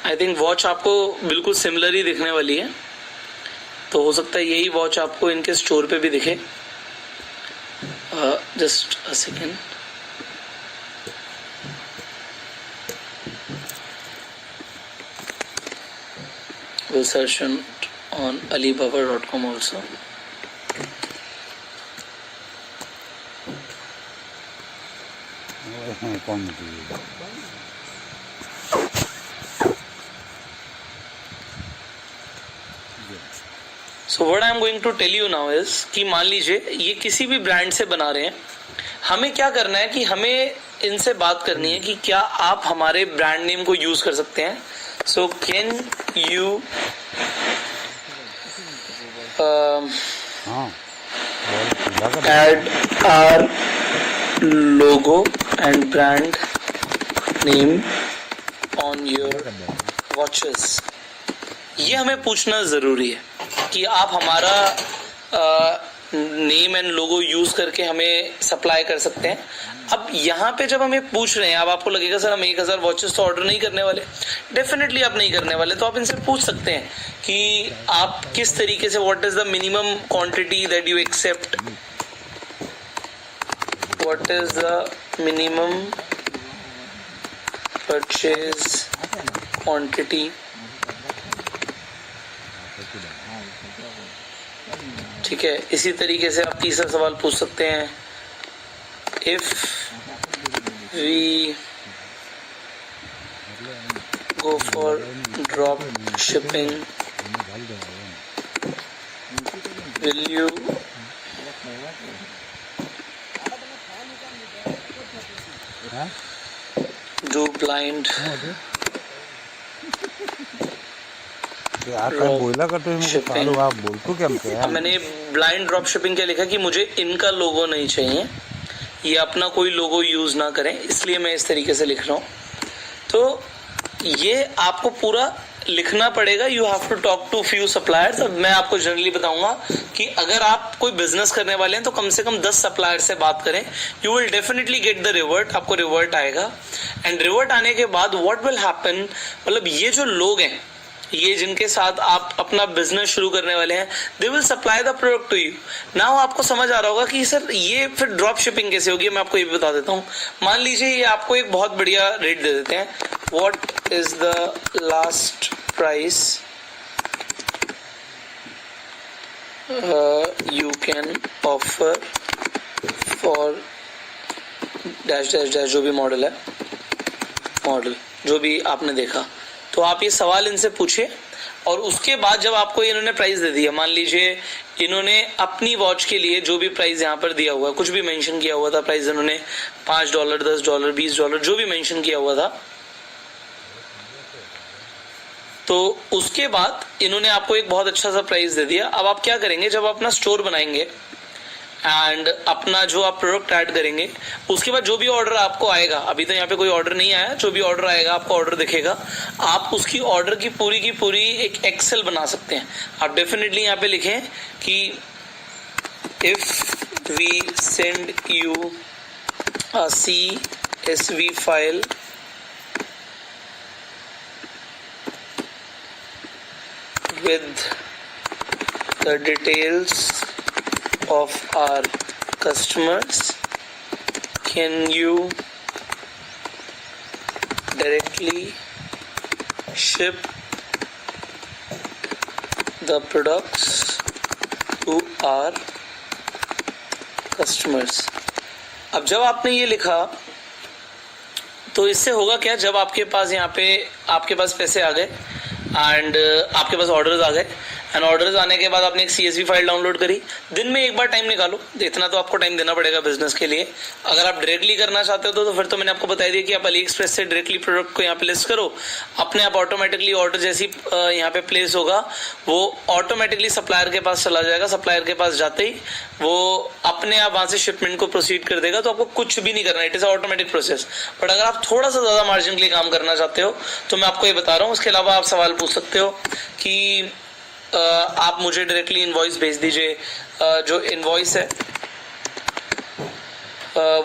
A: I think watch आपको बिल्कुल सिमिलर ही दिखने वाली है, तो हो सकता है यही वॉच आपको इनके स्टोर पे भी दिखे। Just a second. We'll search on alibaba.com also. So what I am going to tell you now is कि मान लीजिए ये किसी भी ब्रांड से बना रहे हैं, हमें क्या करना है कि हमें इनसे बात करनी है कि क्या आप हमारे ब्रांड नेम को यूज कर सकते हैं। So can you add our logo and brand name on your watches। ये हमें पूछना जरूरी है कि आप हमारा नेम एंड लोगो यूज करके हमें सप्लाई कर सकते हैं। अब यहाँ पे जब हमें पूछ रहे हैं, अब आपको लगेगा सर हम 1000 वॉचेस तो ऑर्डर नहीं करने वाले। डेफिनेटली आप नहीं करने वाले, तो आप इनसे पूछ सकते हैं कि आप किस तरीके से, what is the minimum quantity that you accept, what is the minimum purchase quantity. ठीक है, इसी तरीके से आप तीसरा सवाल पूछ सकते हैं, if we go for drop shipping will you do blind मैंने ब्लाइंड ड्रॉप शिपिंग क्या लिखा कि मुझे इनका लोगो नहीं चाहिए, ये अपना कोई लोगो यूज ना करें, इसलिए मैं इस तरीके से लिख रहा हूँ। तो ये आपको पूरा लिखना पड़ेगा। You have to talk to few suppliers. अब मैं आपको जनरली बताऊंगा कि अगर आप कोई बिजनेस करने वाले हैं तो कम से कम 10 सप्लायर से बात करें। You will definitely get the revert, आपको रिवर्ट आएगा, एंड रिवर्ट आने के बाद व्हाट विल हैपन, मतलब ये जो लोग हैं, ये जिनके साथ आप अपना बिजनेस शुरू करने वाले हैं, they will supply the product to you. Now आपको समझ आ रहा होगा कि सर ये फिर ड्रॉप शिपिंग कैसे होगी। मैं आपको ये भी बता देता हूँ। मान लीजिए ये आपको एक बहुत बढ़िया रेट दे देते हैं, what is the last price you can offer for dash dash dash जो भी मॉडल है, मॉडल जो भी आपने देखा, तो आप ये सवाल इनसे पूछिए। और उसके बाद जब आपको इन्होंने प्राइस दे दिया, मान लीजिए इन्होंने अपनी वॉच के लिए जो भी प्राइस यहाँ पर दिया हुआ है, कुछ भी मेंशन किया हुआ था प्राइस, इन्होंने $5, $10, $20 जो भी मेंशन किया हुआ था, तो उसके बाद इन्होंने आपको एक बहुत अच्छा सा प्राइस दे दिया। अब आप क्या करेंगे, जब अपना स्टोर बनाएंगे एंड अपना जो आप प्रोडक्ट ऐड करेंगे, उसके बाद जो भी ऑर्डर आपको आएगा, अभी तो यहाँ पे कोई ऑर्डर नहीं आया, जो भी ऑर्डर आएगा आपको ऑर्डर दिखेगा, आप उसकी ऑर्डर की पूरी एक एक्सेल बना सकते हैं। आप डेफिनेटली यहाँ पे लिखें कि if we send you a CSV file with the details of our customers, can you directly ship the products to our customers? अब जब आपने ये लिखा तो इससे होगा क्या, जब आपके पास यहाँ पे आपके पास पैसे आ गए एंड आपके पास ऑर्डर्स आ गए, एंड ऑर्डर्स आने के बाद आपने एक CSV फाइल डाउनलोड करी, दिन में एक बार टाइम निकालो, इतना तो आपको टाइम देना पड़ेगा बिजनेस के लिए। अगर आप डायरेक्टली करना चाहते हो तो फिर तो मैंने आपको बता दिया कि आप AliExpress से डायरेक्टली प्रोडक्ट को यहाँ पे लिस्ट करो, अपने आप ऑटोमेटिकली ऑर्डर जैसी यहाँ पे प्लेस होगा, वो ऑटोमेटिकली सप्लायर के पास चला जाएगा, सप्लायर के पास जाते ही वो अपने आप वहां से शिपमेंट को प्रोसीड कर देगा, तो आपको कुछ भी नहीं करना, it is automatic process. But अगर आप थोड़ा सा ज्यादा मार्जिन के लिए काम करना चाहते हो तो मैं आपको ये बता रहा हूँ, उसके अलावा आप सवाल पूछ सकते हो कि आप मुझे डायरेक्टली इनवॉइस भेज दीजिए। जो इनवॉइस है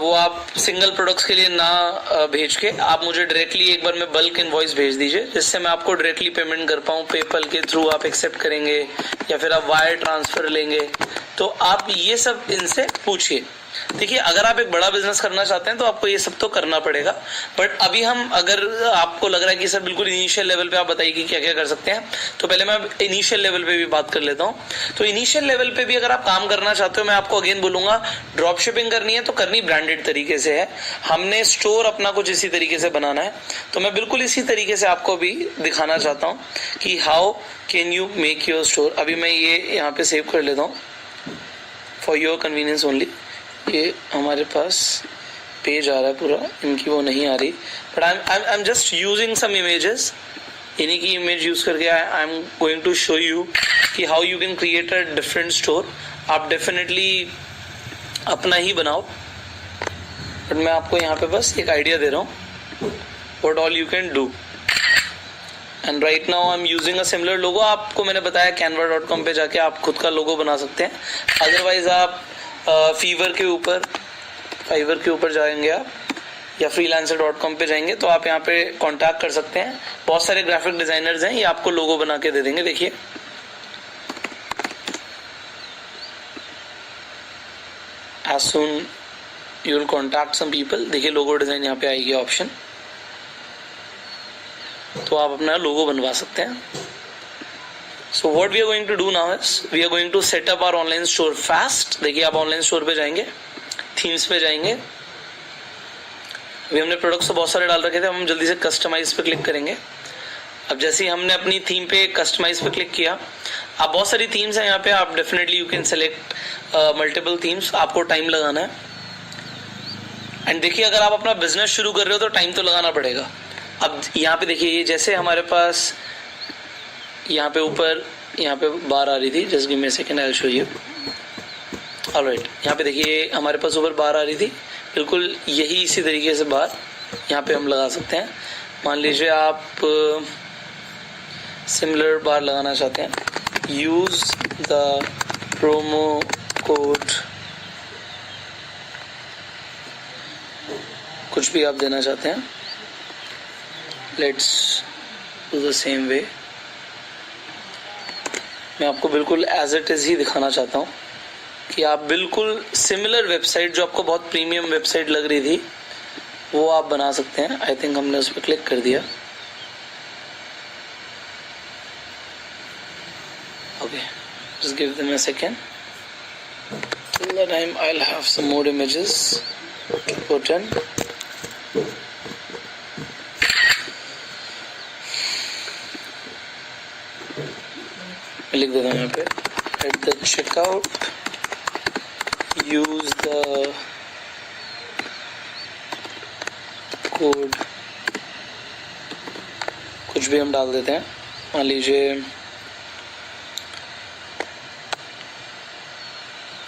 A: वो आप सिंगल प्रोडक्ट्स के लिए ना भेज के आप मुझे डायरेक्टली एक बार में बल्क इनवॉइस भेज दीजिए, जिससे मैं आपको डायरेक्टली पेमेंट कर पाऊँ। पेपल के थ्रू आप एक्सेप्ट करेंगे या फिर आप वायर ट्रांसफर लेंगे, तो आप ये सब इनसे पूछिए। देखिए, अगर आप एक बड़ा बिजनेस करना चाहते हैं तो आपको ये सब तो करना पड़ेगा, बट अभी हम, अगर आपको लग रहा है कि सर बिल्कुल इनिशियल लेवल पे आप बताइए कि क्या क्या कर सकते हैं, तो पहले मैं इनिशियल लेवल पे भी बात कर लेता हूँ। तो इनिशियल लेवल पे भी अगर आप काम करना चाहते हो, मैं आपको अगेन बोलूंगा, ड्रॉप शिपिंग करनी है तो करनी ब्रांडेड तरीके से है। हमने स्टोर अपना कुछ इसी तरीके से बनाना है, तो मैं बिल्कुल इसी तरीके से आपको भी दिखाना चाहता हूँ कि how can you make your store. अभी मैं ये यहाँ पे सेव कर लेता हूँ फॉर योर कन्वीनियंस ओनली। ये हमारे पास पेज आ रहा है पूरा, इनकी वो नहीं आ रही, but I am just using some images. इन्हीं की इमेज यूज करके I am going to show you कि how you can create a different store. आप डेफिनेटली अपना ही बनाओ, बट मैं आपको यहाँ पे बस एक आइडिया दे रहा हूँ what all you can do. And right now I am using a similar logo. आपको मैंने बताया canva.com पे जाके आप खुद का लोगो बना सकते हैं। अदरवाइज आप फाइवर के ऊपर जाएंगे आप, या freelancer.com पे जाएंगे तो आप यहाँ पे कांटेक्ट कर सकते हैं। बहुत सारे ग्राफिक डिजाइनर्स हैं, ये आपको लोगो बना के दे देंगे। देखिए, as soon you will contact some people, देखिए लोगो डिजाइन यहाँ पे आएगी ऑप्शन, तो आप अपना लोगो बनवा सकते हैं। So what we are going to do now is we are going to set up our online store fast। देखिए, आप ऑनलाइन स्टोर पे जाएंगे, थीम्स पे जाएंगे। अभी हमने प्रोडक्ट्स तो बहुत सारे डाल रखे थे, हम जल्दी से कस्टमाइज पे क्लिक करेंगे। अब जैसे ही हमने अपनी थीम पे कस्टमाइज पे क्लिक किया, आप बहुत सारी थीम्स हैं यहाँ पे, आप definitely you can select multiple themes. आपको टाइम लगाना है, एंड देखिए अगर आप अपना बिजनेस शुरू कर रहे हो तो टाइम तो लगाना पड़ेगा। अब यहाँ पे देखिए, ये जैसे हमारे पास यहाँ पे ऊपर यहाँ पे बार आ रही थी, just give me a second, I will show you. Alright, यहाँ पे देखिए हमारे पास ऊपर बार आ रही थी, बिल्कुल यही इसी तरीके से बार यहाँ पे हम लगा सकते हैं। मान लीजिए आप सिमिलर बार लगाना चाहते हैं, यूज द प्रोमो कोड, कुछ भी आप देना चाहते हैं। Let's do the same way. मैं आपको बिल्कुल एज इट इज ही दिखाना चाहता हूँ कि आप बिल्कुल सिमिलर वेबसाइट, जो आपको बहुत प्रीमियम वेबसाइट लग रही थी, वो आप बना सकते हैं। आई थिंक हमने उस पर क्लिक कर दिया। Okay, just give them a second, till the time I will have some more images. Button लिख देता हूँ यहाँ पे at the checkout use the code, कुछ भी हम डाल देते हैं, मान लीजिए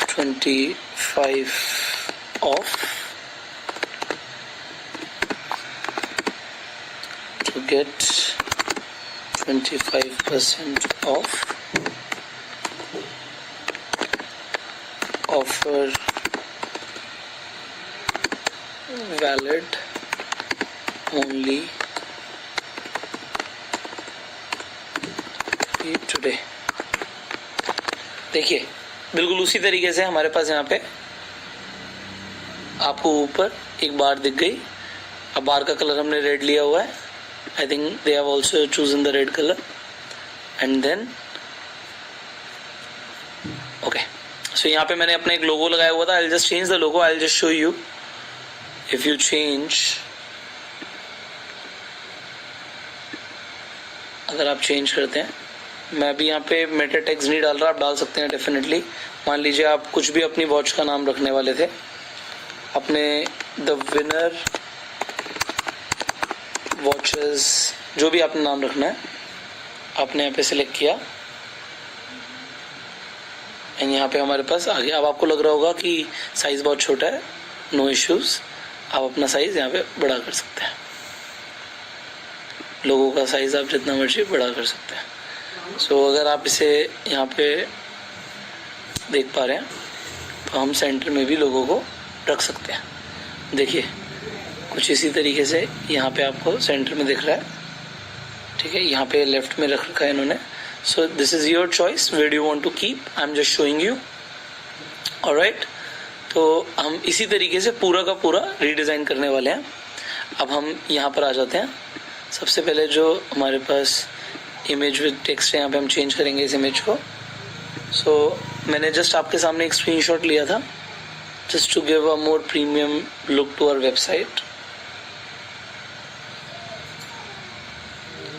A: 25 off to get 25% off, offer valid only today। देखिए बिल्कुल उसी तरीके से हमारे पास यहाँ पे आपको ऊपर एक बार दिख गई। अब बार का कलर हमने रेड लिया हुआ है, I think they have also chosen the red color, and then okay, so यहाँ पे मैंने अपना एक लोगो लगाया हुआ था। I'll just change the logo, I'll just show you। if you change, अगर आप चेंज करते हैं, मैं भी यहाँ पे मेटा टेक्स्ट नहीं डाल रहा, आप डाल सकते हैं डेफिनेटली। मान लीजिए आप कुछ भी अपनी वॉच का नाम रखने वाले थे, अपने द विनर वॉचेस, जो भी आपने नाम रखना है आपने यहाँ पे सिलेक्ट किया एंड यहाँ पे हमारे पास आ गया। अब आपको लग रहा होगा कि साइज़ बहुत छोटा है, नो इश्यूज़, आप अपना साइज़ यहाँ पे बड़ा कर सकते हैं, लोगों का साइज़ आप जितना मर्जी बड़ा कर सकते हैं। सो अगर आप इसे यहाँ पे देख पा रहे हैं तो हम सेंटर में भी लोगों को रख सकते हैं। देखिए कुछ इसी तरीके से यहाँ पे आपको सेंटर में दिख रहा है, ठीक है, यहाँ पे लेफ्ट में रख रखा है इन्होंने। So this is your choice, where do you want to keep, I am just showing you. Alright, तो हम इसी तरीके से पूरा का पूरा रीडिज़ाइन करने वाले हैं। अब हम यहाँ पर आ जाते हैं। सबसे पहले जो हमारे पास इमेज विद टेक्स्ट है, यहाँ पे हम चेंज करेंगे इस इमेज को। सो मैंने जस्ट आपके सामने एक स्क्रीनशॉट लिया था just to give a more premium look to our website.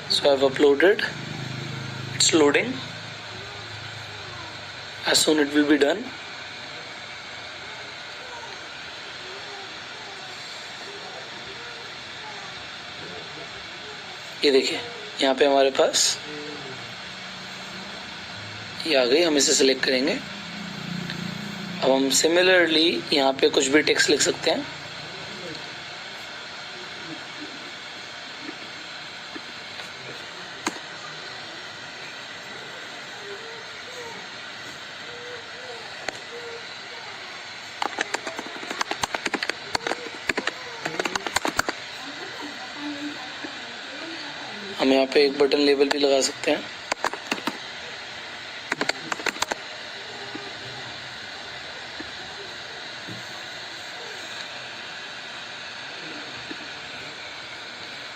A: So I've uploaded, it's loading, as soon it will be done। ये देखिए यहाँ पे हमारे पास ये आ गई, हम इसे सिलेक्ट करेंगे। अब हम सिमिलरली यहाँ पे कुछ भी टेक्स्ट लिख सकते हैं। हम यहाँ पे एक बटन लेबल भी लगा सकते हैं।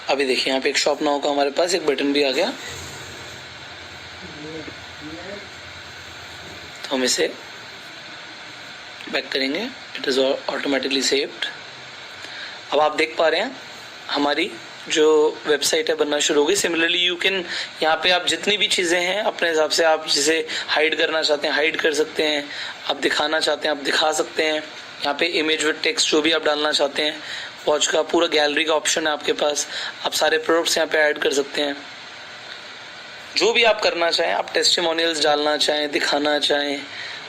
A: अभी देखिए यहाँ पे एक शॉप नाउ का हमारे पास एक बटन भी आ गया, तो हम इसे बैक करेंगे, इट इज़ ऑटोमेटिकली सेव्ड। अब आप देख पा रहे हैं हमारी जो वेबसाइट है बनना शुरू हो गई। सिमिलरली यू कैन, यहाँ पे आप जितनी भी चीज़ें हैं अपने हिसाब से, आप जिसे हाइड करना चाहते हैं हाइड कर सकते हैं, आप दिखाना चाहते हैं आप दिखा सकते हैं। यहाँ पे इमेज विद टेक्स्ट जो भी आप डालना चाहते हैं, वॉच का पूरा गैलरी का ऑप्शन है आपके पास, आप सारे प्रोडक्ट्स यहाँ पे ऐड कर सकते हैं। जो भी आप करना चाहें, आप टेस्टिमोनियल्स डालना चाहें, दिखाना चाहें,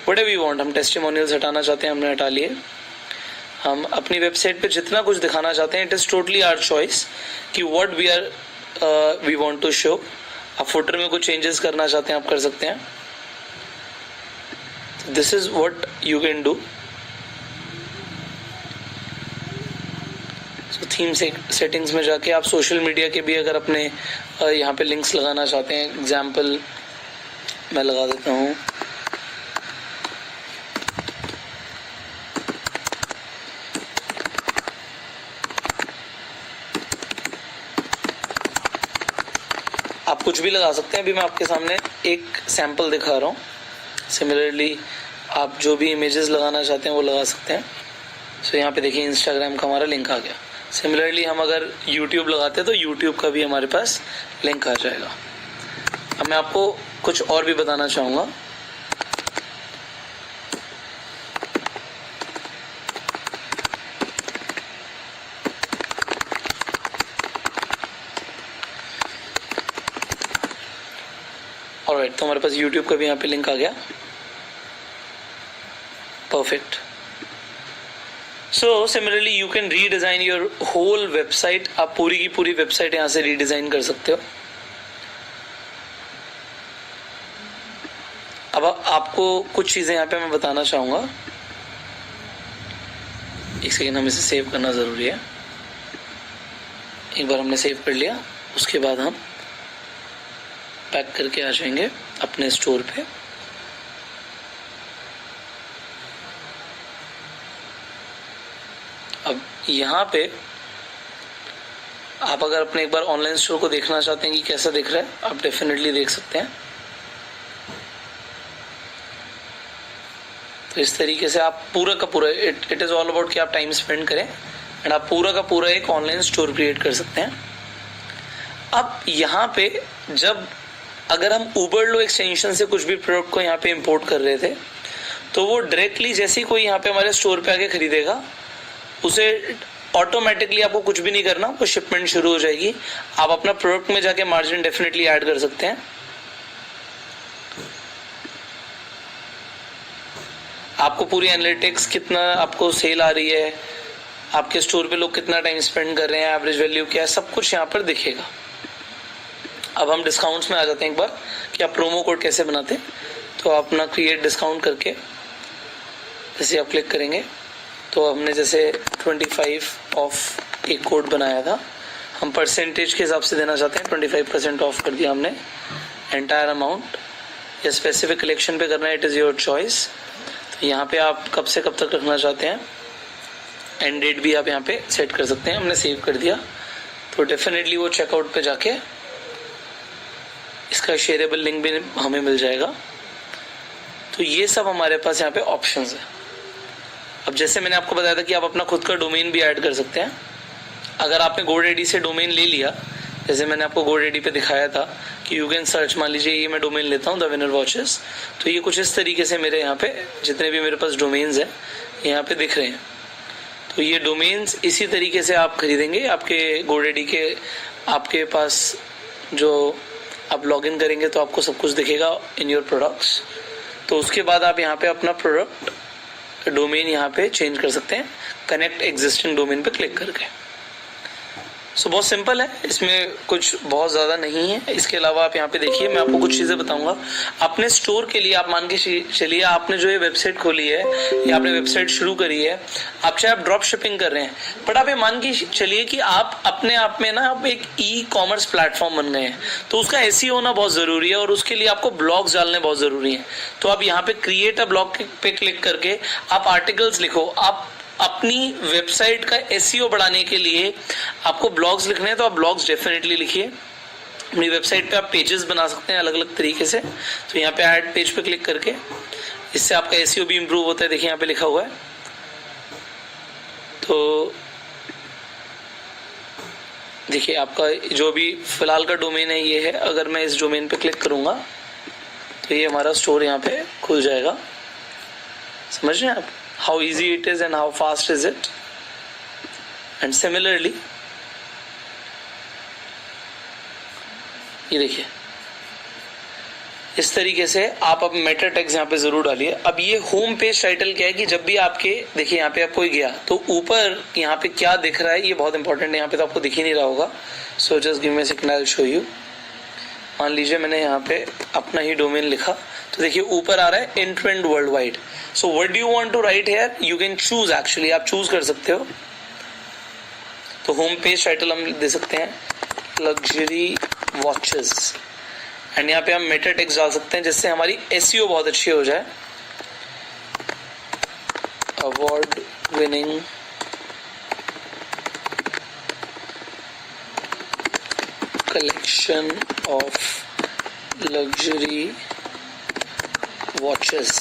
A: व्हाटएवर यू वांट। हम टेस्टिमोनियल्स हटाना चाहते हैं, हमने हटा लिए। हम अपनी वेबसाइट पे जितना कुछ दिखाना चाहते हैं, it is totally our choice कि what we want to show. आप फुटर में कुछ चेंजेस करना चाहते हैं आप कर सकते हैं। This is what you can do. Theme settings में जाके आप सोशल मीडिया के भी अगर अपने यहाँ पे लिंक्स लगाना चाहते हैं, एग्जाम्पल मैं लगा देता हूँ। आप कुछ भी लगा सकते हैं। अभी मैं आपके सामने एक सैंपल दिखा रहा हूँ। सिमिलरली आप जो भी इमेजेस लगाना चाहते हैं वो लगा सकते हैं। सो यहाँ पे देखिए इंस्टाग्राम का हमारा लिंक आ गया। सिमिलरली हम अगर यूट्यूब लगाते हैं तो यूट्यूब का भी हमारे पास लिंक आ जाएगा। अब मैं आपको कुछ और भी बताना चाहूँगा। ऑलराइट, तो हमारे पास यूट्यूब का भी यहाँ पे लिंक आ गया। Perfect. So similarly you can redesign your whole website. आप पूरी की पूरी वेबसाइट यहाँ से रीडिजाइन कर सकते हो। अब आपको कुछ चीजें यहाँ पे मैं बताना चाहूंगा। एक सेकेंड, हमें इसे सेव करना जरूरी है। एक बार हमने सेव कर लिया, उसके बाद हम पैक करके आ जाएंगे अपने स्टोर पे। अब यहाँ पे आप अगर अपने एक बार ऑनलाइन स्टोर को देखना चाहते हैं कि कैसा दिख रहा है, आप डेफिनेटली देख सकते हैं। तो इस तरीके से आप पूरा का पूरा, इट इज ऑल अबाउट कि आप टाइम स्पेंड करें एंड आप पूरा का पूरा एक ऑनलाइन स्टोर क्रिएट कर सकते हैं। अब यहाँ पे जब अगर हम उबरलो एक्सटेंशन से कुछ भी प्रोडक्ट को यहाँ पे इंपोर्ट कर रहे थे, तो वो डायरेक्टली जैसे ही कोई यहाँ पे हमारे स्टोर पे आके खरीदेगा, उसे ऑटोमेटिकली आपको कुछ भी नहीं करना, वो शिपमेंट शुरू हो जाएगी। आप अपना प्रोडक्ट में जाके मार्जिन डेफिनेटली ऐड कर सकते हैं। आपको पूरी एनालिटिक्स, कितना आपको सेल आ रही है, आपके स्टोर पे लोग कितना टाइम स्पेंड कर रहे हैं, एवरेज वैल्यू क्या है, सब कुछ यहाँ पर दिखेगा। अब हम डिस्काउंट्स में आ जाते हैं एक बार कि आप प्रोमो कोड कैसे बनाते हैं। तो आप अपना क्रिएट डिस्काउंट करके जैसे आप क्लिक करेंगे, तो हमने जैसे 25 ऑफ एक कोड बनाया था, हम परसेंटेज के हिसाब से देना चाहते हैं। 25% ऑफ कर दिया हमने एंटायर अमाउंट, या स्पेसिफिक कलेक्शन पे करना है, इट इज़ योर चॉइस। तो यहाँ पे आप कब से कब तक रखना चाहते हैं, एंड डेट भी आप यहाँ पे सेट कर सकते हैं। हमने सेव कर दिया, तो डेफिनेटली वो चेकआउट पे जाके इसका शेयरेबल लिंक भी हमें मिल जाएगा। तो ये सब हमारे पास यहाँ पे ऑप्शंस है। अब जैसे मैंने आपको बताया था कि आप अपना खुद का डोमेन भी ऐड कर सकते हैं। अगर आपने GoDaddy से डोमेन ले लिया, जैसे मैंने आपको GoDaddy पे दिखाया था कि यू कैन सर्च, मान लीजिए ये मैं डोमेन लेता हूँ द विनर वॉचेस, तो ये कुछ इस तरीके से मेरे यहाँ पे जितने भी मेरे पास डोमेन्स हैं यहाँ पे दिख रहे हैं। तो ये डोमेन्स इसी तरीके से आप खरीदेंगे। आपके GoDaddy के आपके पास जो आप लॉगिन करेंगे तो आपको सब कुछ दिखेगा इन योर प्रोडक्ट्स। तो उसके बाद आप यहाँ पे अपना प्रोडक्ट डोमेन यहाँ पे चेंज कर सकते हैं, कनेक्ट एग्जिस्टिंग डोमेन पे क्लिक करके। सो बहुत सिंपल है, इसमें कुछ बहुत ज़्यादा नहीं है। इसके अलावा आप यहाँ पे देखिए, मैं आपको कुछ चीज़ें बताऊंगा अपने स्टोर के लिए। आप मान के चलिए आपने जो ये वेबसाइट खोली है या आपने वेबसाइट शुरू करी है, आप चाहे आप ड्रॉप शिपिंग कर रहे हैं, बट आप ये मान के चलिए कि आप अपने आप में ना आप एक ई कॉमर्स प्लेटफॉर्म बन गए हैं, तो उसका SEO होना बहुत ज़रूरी है और उसके लिए आपको ब्लॉग्स डालने बहुत ज़रूरी है। तो आप यहाँ पे क्रिएट अ ब्लॉग पे क्लिक करके आप आर्टिकल्स लिखो। आप अपनी वेबसाइट का SEO बढ़ाने के लिए आपको ब्लॉग्स लिखने हैं, तो आप ब्लॉग्स डेफिनेटली लिखिए। अपनी वेबसाइट पे आप पेजेस बना सकते हैं अलग अलग तरीके से। तो यहाँ पे ऐड पेज पे क्लिक करके इससे आपका SEO भी इम्प्रूव होता है। देखिए यहाँ पे लिखा हुआ है। तो देखिए आपका जो भी फिलहाल का डोमेन है ये है। अगर मैं इस डोमेन पे क्लिक करूंगा तो ये हमारा स्टोर यहाँ पे खुल जाएगा। समझ रहे हैं आप how easy it is and how fast is it? And similarly ये देखिए इस तरीके से आप अब मेटा टैग्स यहाँ पे जरूर डालिए। अब ये होम पेज टाइटल क्या है कि जब भी आपके देखिए यहाँ पे आप कोई गया तो ऊपर यहाँ पे क्या दिख रहा है, ये बहुत इंपॉर्टेंट है। यहाँ पे तो आपको दिख ही नहीं रहा होगा। So just give me a second, I will show you. मान लीजिए मैंने यहाँ पे अपना ही डोमेन लिखा, तो देखिए ऊपर आ रहा है end to end world wide. So what do you want to write here, you can choose. Actually आप चूज कर सकते हो। तो होम पेज टाइटल हम दे सकते हैं लग्जरी वॉचेस, एंड यहाँ पे हम मेटा टेक्स्ट डाल सकते हैं जिससे हमारी SEO बहुत अच्छी हो जाए। Award winning collection of luxury watches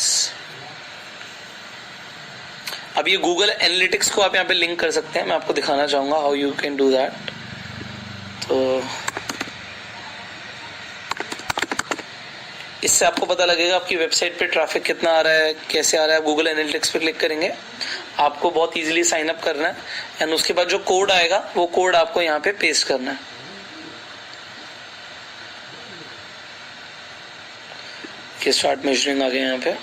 A: अब ये गूगल एनालिटिक्स को आप यहाँ पे लिंक कर सकते हैं, मैं आपको दिखाना चाहूँगा how you can do that. तो इससे आपको पता लगेगा आपकी वेबसाइट पे ट्रैफिक कितना आ रहा है, कैसे आ रहा है। गूगल एनालिटिक्स पे क्लिक करेंगे, आपको बहुत इजीली साइन अप करना है एंड उसके बाद जो कोड आएगा वो कोड आपको यहाँ पे पेस्ट करना है। कि स्टार्ट मेजरिंग आ गया यहाँ पे।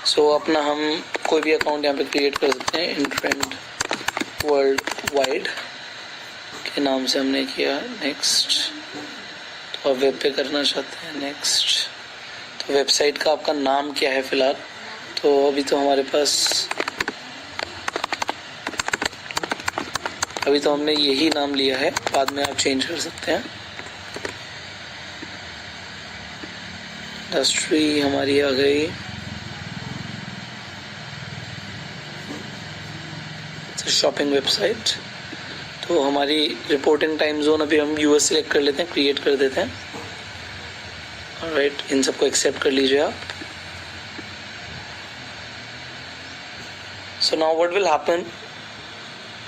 A: सो अपना हम कोई भी अकाउंट यहाँ पे क्रिएट कर सकते हैं, इंट्रेंड वर्ल्ड वाइड के नाम से हमने किया। नेक्स्ट, तो आप वेब पे करना चाहते हैं, नेक्स्ट। तो वेबसाइट का आपका नाम क्या है फिलहाल? तो अभी तो हमारे पास, अभी तो हमने यही नाम लिया है, बाद में आप चेंज कर सकते हैं। इंडस्ट्री हमारी आ गई, शॉपिंग वेबसाइट। तो हमारी रिपोर्टिंग टाइम जोन अभी हम यूएस सेलेक्ट कर लेते हैं, क्रिएट कर देते हैं। ऑलराइट, इन सबको एक्सेप्ट कर लीजिए आप। So now what will happen,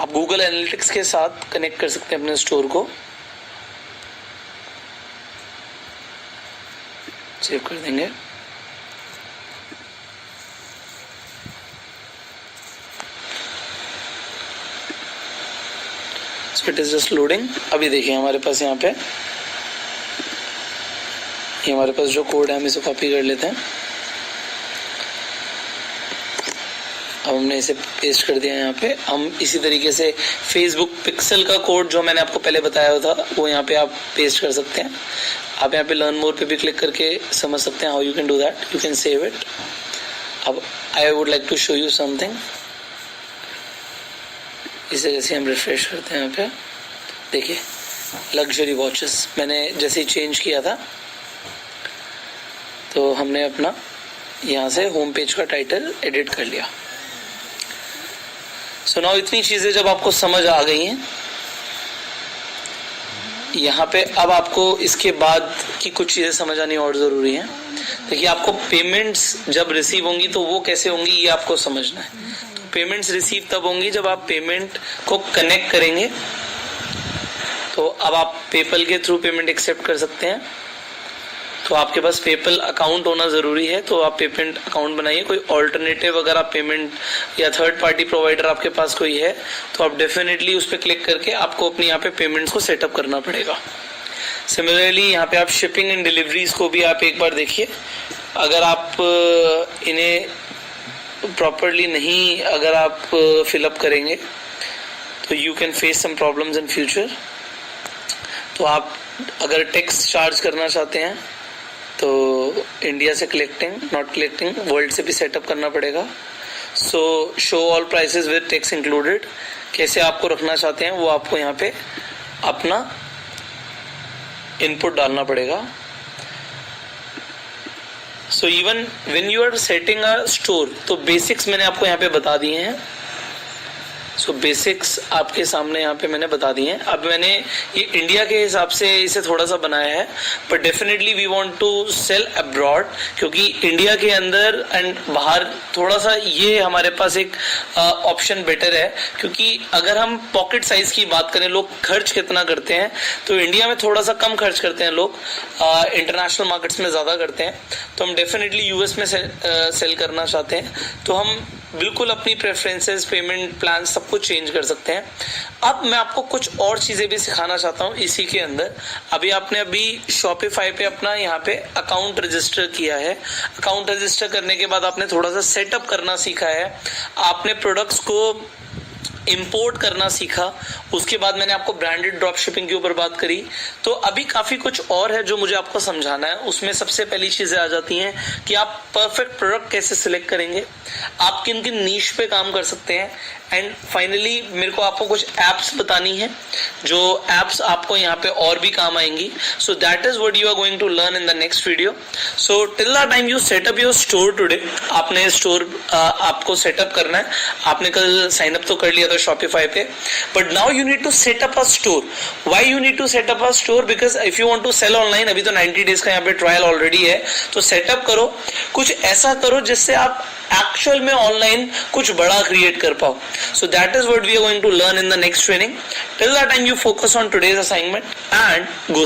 A: आप गूगल एनालिटिक्स के साथ कनेक्ट कर सकते हैं अपने स्टोर को। सेव कर देंगे। It is just loading. अभी देखिए हमारे पास यहाँ पे ये हमारे पास जो कोड है हम इसे कॉपी कर लेते हैं। अब हमने इसे पेस्ट कर दिया यहाँ पे। हम इसी तरीके से फेसबुक पिक्सल का कोड जो मैंने आपको पहले बताया था वो यहाँ पे आप पेस्ट कर सकते हैं। आप यहाँ पे लर्न मोर पे भी क्लिक करके समझ सकते हैं how you can do that, you can save it. अब I would like to show you something. इसे जैसे हम रिफ्रेश करते हैं यहाँ पे देखिए लग्जरी वॉचेस मैंने जैसे ही चेंज किया था तो हमने अपना यहाँ से होम पेज का टाइटल एडिट कर लिया। सो नाउ इतनी चीजें जब आपको समझ आ गई हैं यहाँ पे, अब आपको इसके बाद की कुछ चीजें समझ आनी और जरूरी है। देखिए आपको पेमेंट्स जब रिसीव होंगी तो वो कैसे होंगी ये आपको समझना है। तो पेमेंट्स रिसीव तब होंगी जब आप पेमेंट को कनेक्ट करेंगे। तो अब आप पेपल के थ्रू पेमेंट एक्सेप्ट कर सकते हैं। तो आपके पास पेपल अकाउंट होना जरूरी है, तो आप पेमेंट अकाउंट बनाइए। कोई ऑल्टरनेटिव अगर आप पेमेंट या थर्ड पार्टी प्रोवाइडर आपके पास कोई है तो आप डेफिनेटली उस पर क्लिक करके आपको अपनी यहाँ पे पेमेंट्स को सेटअप करना पड़ेगा। सिमिलरली यहाँ पे आप शिपिंग एंड डिलीवरीज को भी आप एक बार देखिए। अगर आप इन्हें प्रॉपरली नहीं अगर आप फिलअप करेंगे तो you can face some problems in future. तो आप अगर टैक्स चार्ज करना चाहते हैं तो इंडिया से कलेक्टिंग नॉट कलेक्टिंग वर्ल्ड से भी सेटअप करना पड़ेगा। सो show all prices with tax included कैसे आपको रखना चाहते हैं वो आपको यहाँ पे अपना इनपुट डालना पड़ेगा। So even when you are setting a store तो बेसिक्स मैंने आपको यहाँ पे बता दिए हैं। सो बेसिक्स आपके सामने यहाँ पे मैंने बता दिए हैं। अब मैंने ये इंडिया के हिसाब से इसे थोड़ा सा बनाया है, but definitely we want to sell abroad, क्योंकि इंडिया के अंदर एंड बाहर थोड़ा सा ये हमारे पास एक ऑप्शन बेटर है। क्योंकि अगर हम पॉकेट साइज की बात करें, लोग खर्च कितना करते हैं, तो इंडिया में थोड़ा सा कम खर्च करते हैं लोग, इंटरनेशनल मार्केट्स में ज़्यादा करते हैं। तो हम डेफिनेटली यूएस में सेल करना चाहते हैं, तो हम बिल्कुल अपनी प्रेफरेंसेस, पेमेंट प्लान सब कुछ चेंज कर सकते हैं। अब मैं आपको कुछ और चीजें भी सिखाना चाहता हूँ इसी के अंदर। अभी शॉपिफाई पे अपना यहाँ पे अकाउंट रजिस्टर किया है। अकाउंट रजिस्टर करने के बाद आपने थोड़ा सा सेटअप करना सीखा है, आपने प्रोडक्ट्स को इंपोर्ट करना सीखा, उसके बाद मैंने आपको ब्रांडेड ड्रॉप शिपिंग के ऊपर बात करी। तो अभी काफी कुछ और है जो मुझे आपको समझाना है। उसमें सबसे पहली चीजें आ जाती हैं कि आप परफेक्ट प्रोडक्ट कैसे सिलेक्ट करेंगे, आप किन किन नीश पे काम कर सकते हैं, एंड फाइनली मेरे को आपको कुछ एप्स बतानी है जो एप्स आपको यहाँ पे और भी काम आएंगी। So that is what you are going to learn in the next video. So till the time you setup your store today, आपने स्टोर आपको सेटअप करना है। आपने कल साइन अप तो कर लिया था अगर शॉपिफाई पे, but now you need to set up a store. Why you need to set up a store? Because if you want to sell online, अभी तो 90 डेज का यहाँ पे ट्रायल ऑलरेडी है, तो सेटअप करो, कुछ ऐसा करो जिससे आप एक्चुअल में ऑनलाइन कुछ बड़ा क्रिएट कर पाओ. So that is what we are going to learn in the next training. Till that time you focus on today's assignment and go.